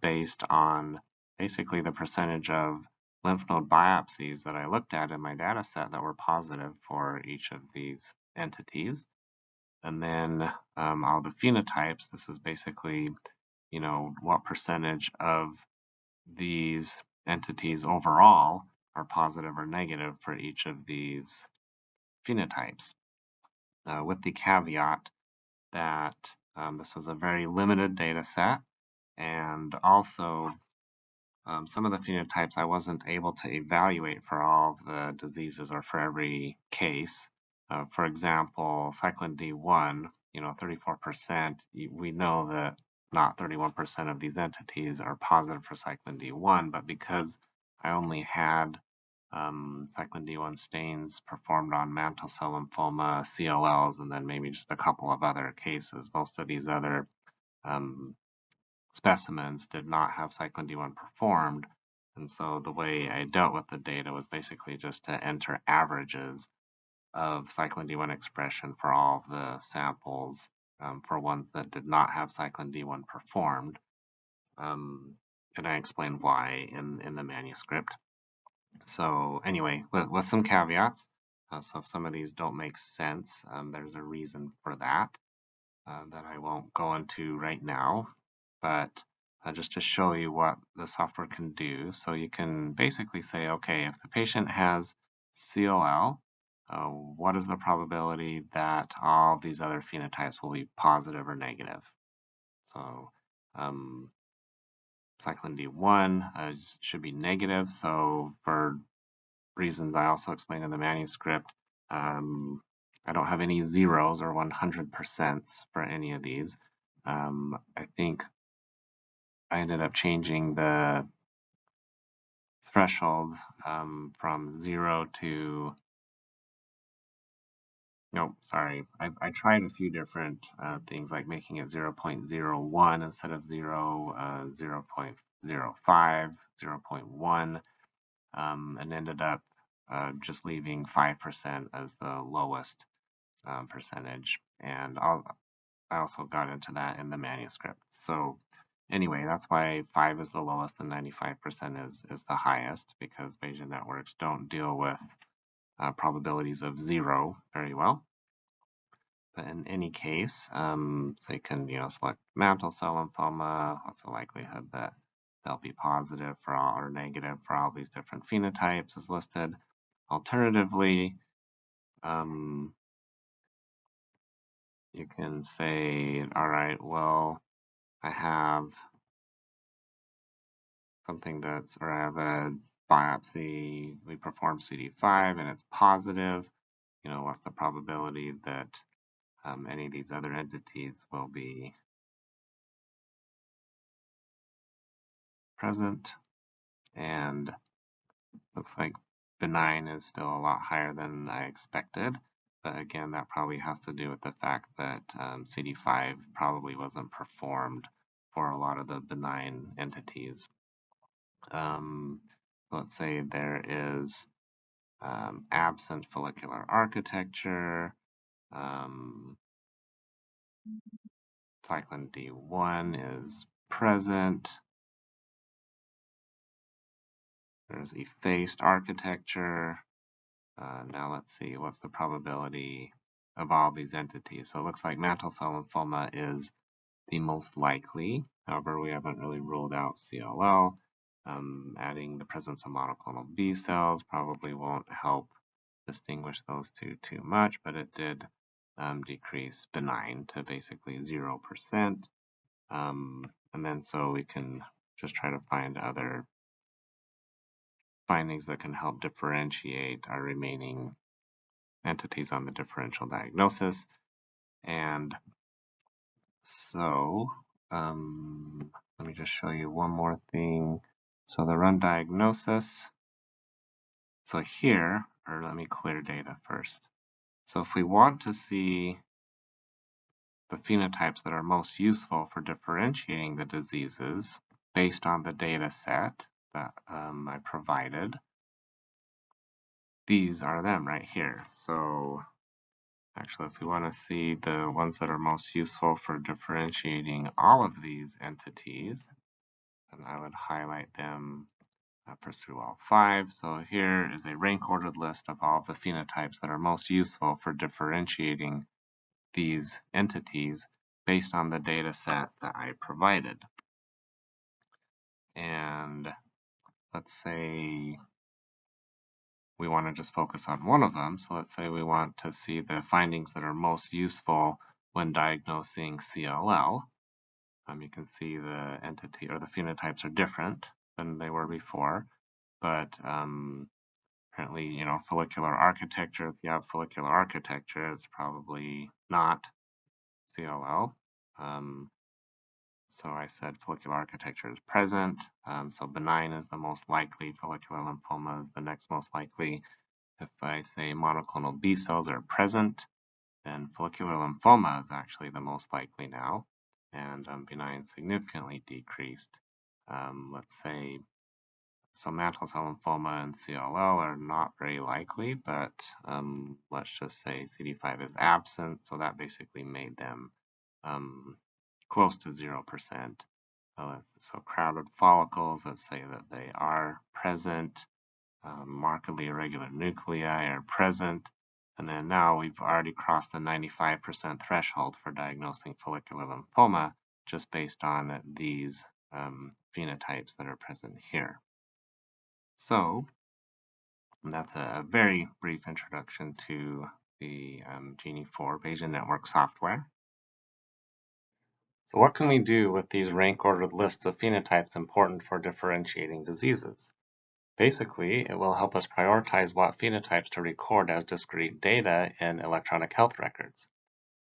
[SPEAKER 1] based on basically the percentage of lymph node biopsies that I looked at in my data set that were positive for each of these entities. And then all the phenotypes, this is basically, what percentage of these entities overall are positive or negative for each of these phenotypes, with the caveat that this was a very limited data set, and also some of the phenotypes I wasn't able to evaluate for all of the diseases or for every case. For example, cyclin D1, 34%, we know that not 31% of these entities are positive for cyclin D1, but because I only had cyclin D1 stains performed on mantle cell lymphoma, CLLs, and then maybe just a couple of other cases, most of these other um, specimens did not have cyclin D1 performed. And so the way I dealt with the data was basically just to enter averages of cyclin D1 expression for all of the samples for ones that did not have cyclin D1 performed. And I explained why in the manuscript. So anyway, with some caveats, so if some of these don't make sense, there's a reason for that that I won't go into right now. But just to show you what the software can do. So you can basically say, okay, if the patient has CLL, what is the probability that all these other phenotypes will be positive or negative? So cyclin D1 should be negative. So for reasons I also explained in the manuscript, I don't have any zeros or 100% for any of these. I think I ended up changing the threshold from 0 to, no, sorry, I tried a few different things like making it 0.01 instead of 0.05, 0.1, and ended up just leaving 5% as the lowest percentage. And I also got into that in the manuscript. So anyway, that's why 5 is the lowest and 95% is the highest, because Bayesian networks don't deal with probabilities of 0 very well. But in any case, they can select mantle cell lymphoma. What's the likelihood that they'll be positive for all or negative for all these different phenotypes is listed. Alternatively, you can say, all right, well, I have something that's, or I have a biopsy, we perform CD5 and it's positive. What's the probability that any of these other entities will be present? And looks like benign is still a lot higher than I expected. But again, that probably has to do with the fact that CD5 probably wasn't performed for a lot of the benign entities. Let's say there is absent follicular architecture, cyclin D1 is present, there's effaced architecture. Now let's see, what's the probability of all these entities? So it looks like mantle cell lymphoma is the most likely. However, we haven't really ruled out CLL. Adding the presence of monoclonal B cells probably won't help distinguish those two too much, but it did decrease benign to basically 0%. And then so we can just try to find other findings that can help differentiate our remaining entities on the differential diagnosis. And so let me just show you one more thing. So the run diagnosis. So here, or let me clear data first. So if we want to see the phenotypes that are most useful for differentiating the diseases based on the data set that I provided, these are them right here. So actually, if we want to see the ones that are most useful for differentiating all of these entities, then I would highlight them, pursue all 5. So here is a rank ordered list of all of the phenotypes that are most useful for differentiating these entities based on the data set that I provided. And let's say we want to just focus on one of them. So let's say we want to see the findings that are most useful when diagnosing CLL. You can see the entity or the phenotypes are different than they were before, but apparently, follicular architecture, if you have follicular architecture, it's probably not CLL. So I said follicular architecture is present. So benign is the most likely. Follicular lymphoma is the next most likely. If I say monoclonal B cells are present, then follicular lymphoma is actually the most likely now, and benign significantly decreased. Let's say, so mantle cell lymphoma and CLL are not very likely, but let's just say CD5 is absent, so that basically made them close to 0%. So crowded follicles, let's say that they are present. Markedly irregular nuclei are present. And then now we've already crossed the 95% threshold for diagnosing follicular lymphoma just based on these phenotypes that are present here. So that's a very brief introduction to the Genie4 Bayesian network software. So what can we do with these rank-ordered lists of phenotypes important for differentiating diseases? Basically, it will help us prioritize what phenotypes to record as discrete data in electronic health records.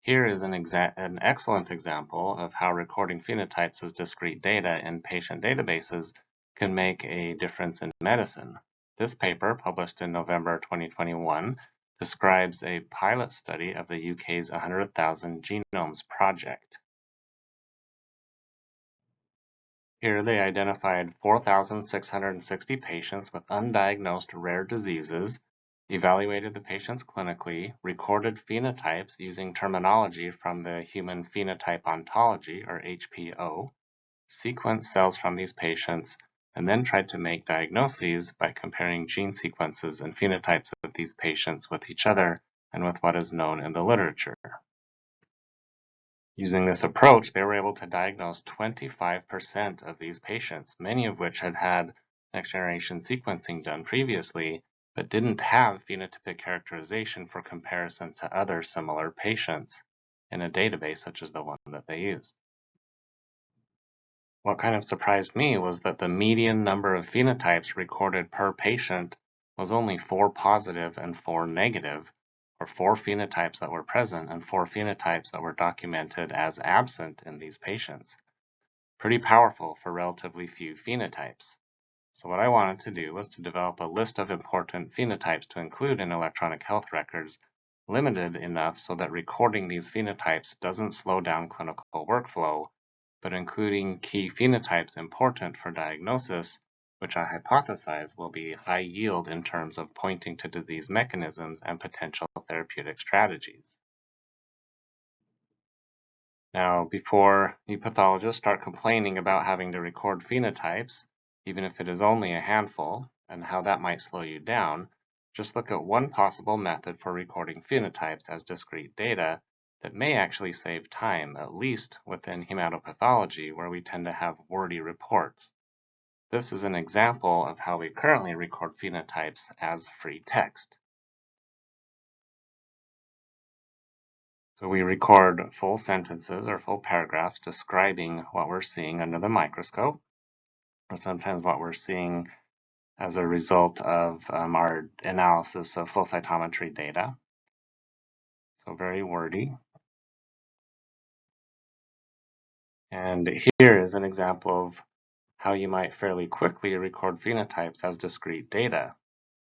[SPEAKER 1] Here is an excellent example of how recording phenotypes as discrete data in patient databases can make a difference in medicine. This paper, published in November 2021, describes a pilot study of the UK's 100,000 Genomes Project. Here they identified 4,660 patients with undiagnosed rare diseases, evaluated the patients clinically, recorded phenotypes using terminology from the Human Phenotype Ontology, or HPO, sequenced cells from these patients, and then tried to make diagnoses by comparing gene sequences and phenotypes of these patients with each other and with what is known in the literature. Using this approach, they were able to diagnose 25% of these patients, many of which had had next-generation sequencing done previously, but didn't have phenotypic characterization for comparison to other similar patients in a database such as the one that they used. What kind of surprised me was that the median number of phenotypes recorded per patient was only 4 positive and 4 negative, or 4 phenotypes that were present and 4 phenotypes that were documented as absent in these patients. Pretty powerful for relatively few phenotypes. So what I wanted to do was to develop a list of important phenotypes to include in electronic health records, limited enough so that recording these phenotypes doesn't slow down clinical workflow, but including key phenotypes important for diagnosis, which I hypothesize will be high yield in terms of pointing to disease mechanisms and potential therapeutic strategies. Now, before you pathologists start complaining about having to record phenotypes, even if it is only a handful, and how that might slow you down, just look at one possible method for recording phenotypes as discrete data that may actually save time, at least within hematopathology, where we tend to have wordy reports. This is an example of how we currently record phenotypes as free text. So we record full sentences or full paragraphs describing what we're seeing under the microscope, or sometimes what we're seeing as a result of our analysis of flow cytometry data. So very wordy. And here is an example of how you might fairly quickly record phenotypes as discrete data.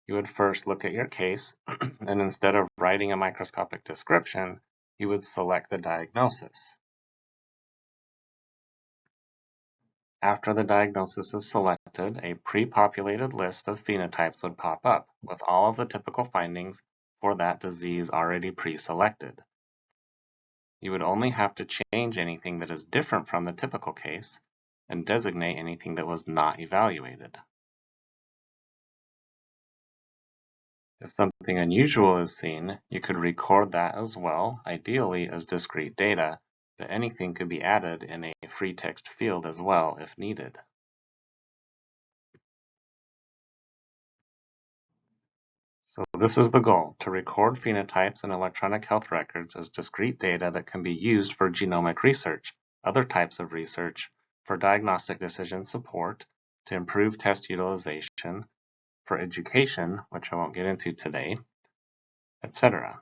[SPEAKER 1] You would first look at your case, and instead of writing a microscopic description, you would select the diagnosis. After the diagnosis is selected, a pre-populated list of phenotypes would pop up, with all of the typical findings for that disease already pre-selected. You would only have to change anything that is different from the typical case, and designate anything that was not evaluated. If something unusual is seen, you could record that as well, ideally as discrete data, but anything could be added in a free text field as well if needed. This is the goal, to record phenotypes in electronic health records as discrete data that can be used for genomic research, other types of research, for diagnostic decision support, to improve test utilization, for education, which I won't get into today, etc.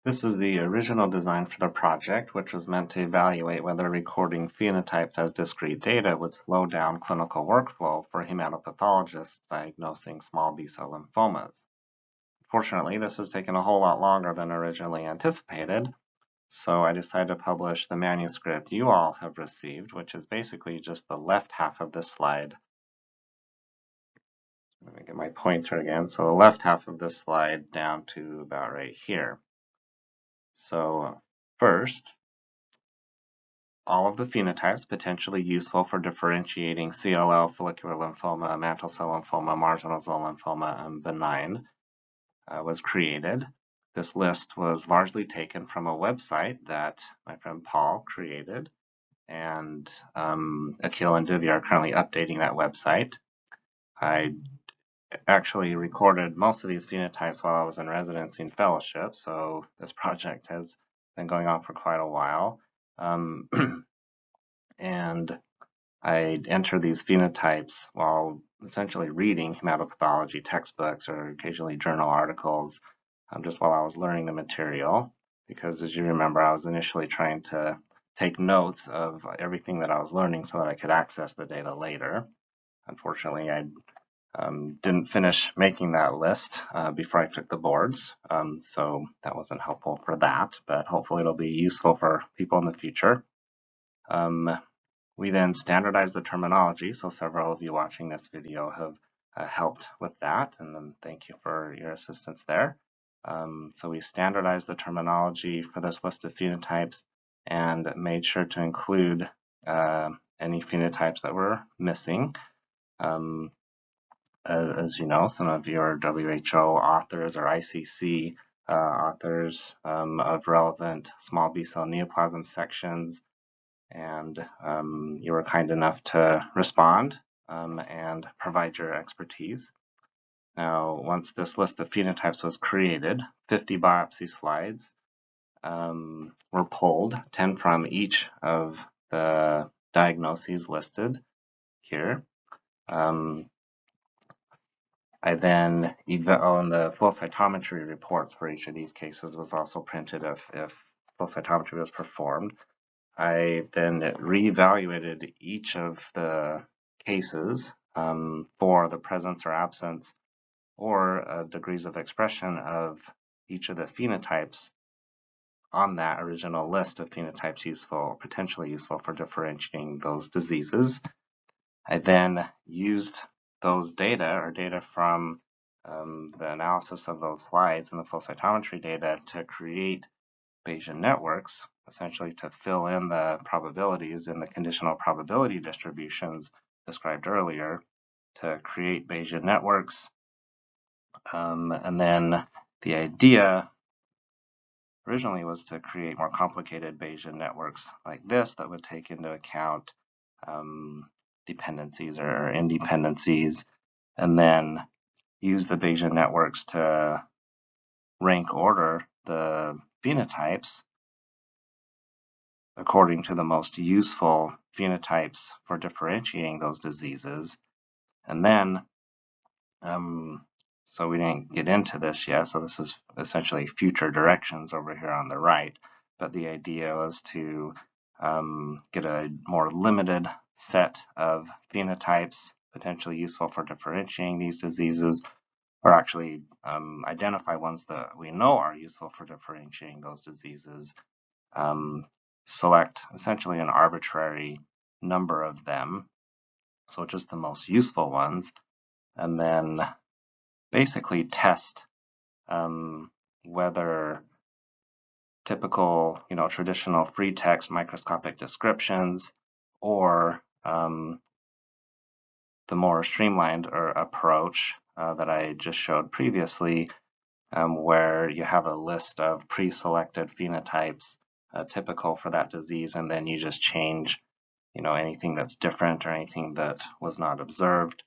[SPEAKER 1] This is the original design for the project, which was meant to evaluate whether recording phenotypes as discrete data would slow down clinical workflow for hematopathologists diagnosing small B-cell lymphomas. Fortunately, this has taken a whole lot longer than originally anticipated, so I decided to publish the manuscript you all have received, which is basically just the left half of this slide. Let me get my pointer again. So the left half of this slide down to about right here. So first, all of the phenotypes potentially useful for differentiating CLL, follicular lymphoma, mantle cell lymphoma, marginal zone lymphoma, and benign was created. This list was largely taken from a website that my friend Paul created, and Akil and Divya are currently updating that website. I actually recorded most of these phenotypes while I was in residency and fellowship, so this project has been going on for quite a while. And I enter these phenotypes while essentially reading hematopathology textbooks or occasionally journal articles, just while I was learning the material, because as you remember, I was initially trying to take notes of everything that I was learning so that I could access the data later. Unfortunately, I didn't finish making that list before I took the boards, so that wasn't helpful for that, but hopefully it'll be useful for people in the future. We then standardized the terminology, so several of you watching this video have helped with that, and then thank you for your assistance there. So we standardized the terminology for this list of phenotypes and made sure to include any phenotypes that were missing. As you know, some of you are WHO authors or ICC authors of relevant small B-cell neoplasm sections, and you were kind enough to respond and provide your expertise. Now, once this list of phenotypes was created, 50 biopsy slides were pulled, 10 from each of the diagnoses listed here. I then, and the flow cytometry reports for each of these cases was also printed if flow cytometry was performed. I then reevaluated each of the cases for the presence or absence or degrees of expression of each of the phenotypes on that original list of phenotypes useful, potentially useful for differentiating those diseases. I then used those data or data from the analysis of those slides and the flow cytometry data to create Bayesian networks, essentially to fill in the probabilities in the conditional probability distributions described earlier, to create Bayesian networks. And then the idea originally was to create more complicated Bayesian networks like this that would take into account dependencies or independencies, and then use the Bayesian networks to rank order the phenotypes according to the most useful phenotypes for differentiating those diseases. And then, so we didn't get into this yet, so this is essentially future directions over here on the right, but the idea was to get a more limited set of phenotypes potentially useful for differentiating these diseases, or actually identify ones that we know are useful for differentiating those diseases, select essentially an arbitrary number of them, so just the most useful ones, and then basically test whether typical, traditional free text microscopic descriptions or the more streamlined approach that I just showed previously, where you have a list of pre-selected phenotypes typical for that disease, and then you just change, anything that's different or anything that was not observed.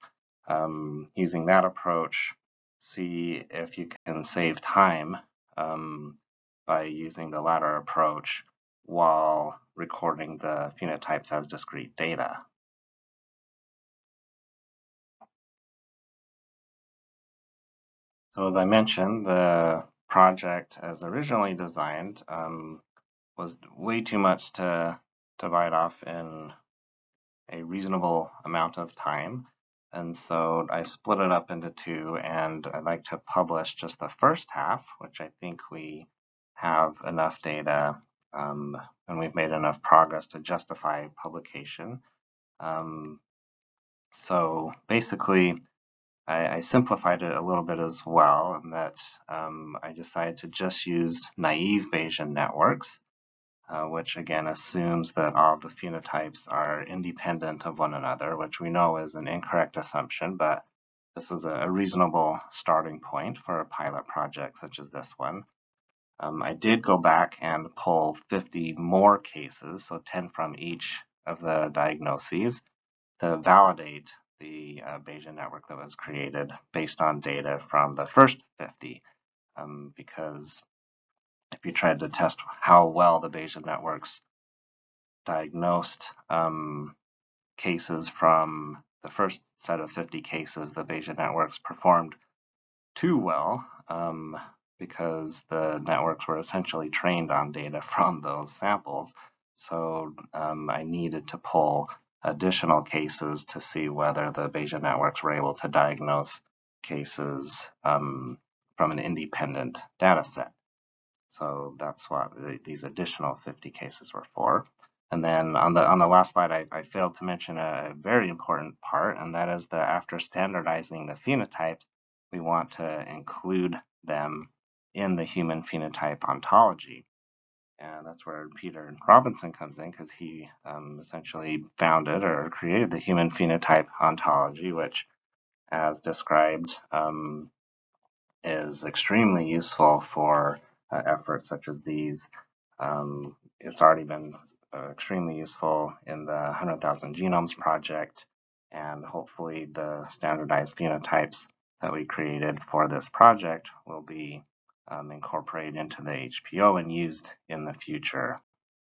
[SPEAKER 1] using that approach, see if you can save time by using the latter approach while recording the phenotypes as discrete data. So as I mentioned, the project as originally designed was way too much to bite off in a reasonable amount of time. And so I split it up into two, and I'd like to publish just the first half, which I think we have enough data and we've made enough progress to justify publication. So basically, I simplified it a little bit as well, in that I decided to just use naive Bayesian networks, which again assumes that all of the phenotypes are independent of one another, which we know is an incorrect assumption, but this was a reasonable starting point for a pilot project such as this one. I did go back and pull 50 more cases, so 10 from each of the diagnoses, to validate the Bayesian network that was created based on data from the first 50, because if you tried to test how well the Bayesian networks diagnosed cases from the first set of 50 cases, the Bayesian networks performed too well because the networks were essentially trained on data from those samples. So I needed to pull additional cases to see whether the Bayesian networks were able to diagnose cases from an independent data set. So that's what these additional 50 cases were for. And then on the last slide, I failed to mention a very important part, and that is that after standardizing the phenotypes, we want to include them in the human phenotype ontology. And that's where Peter Robinson comes in, because he essentially founded or created the human phenotype ontology, which, as described, is extremely useful for efforts such as these. It's already been extremely useful in the 100,000 Genomes Project, and hopefully the standardized phenotypes that we created for this project will be incorporated into the HPO and used in the future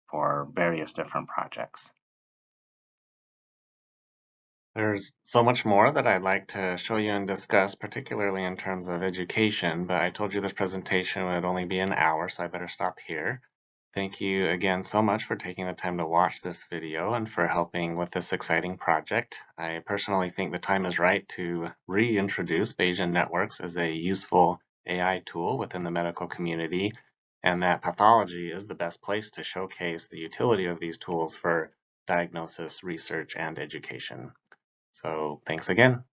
[SPEAKER 1] for various different projects. There's so much more that I'd like to show you and discuss, particularly in terms of education, but I told you this presentation would only be an hour, so I better stop here. Thank you again so much for taking the time to watch this video and for helping with this exciting project. I personally think the time is right to reintroduce Bayesian networks as a useful AI tool within the medical community, and that pathology is the best place to showcase the utility of these tools for diagnosis, research, and education. So thanks again.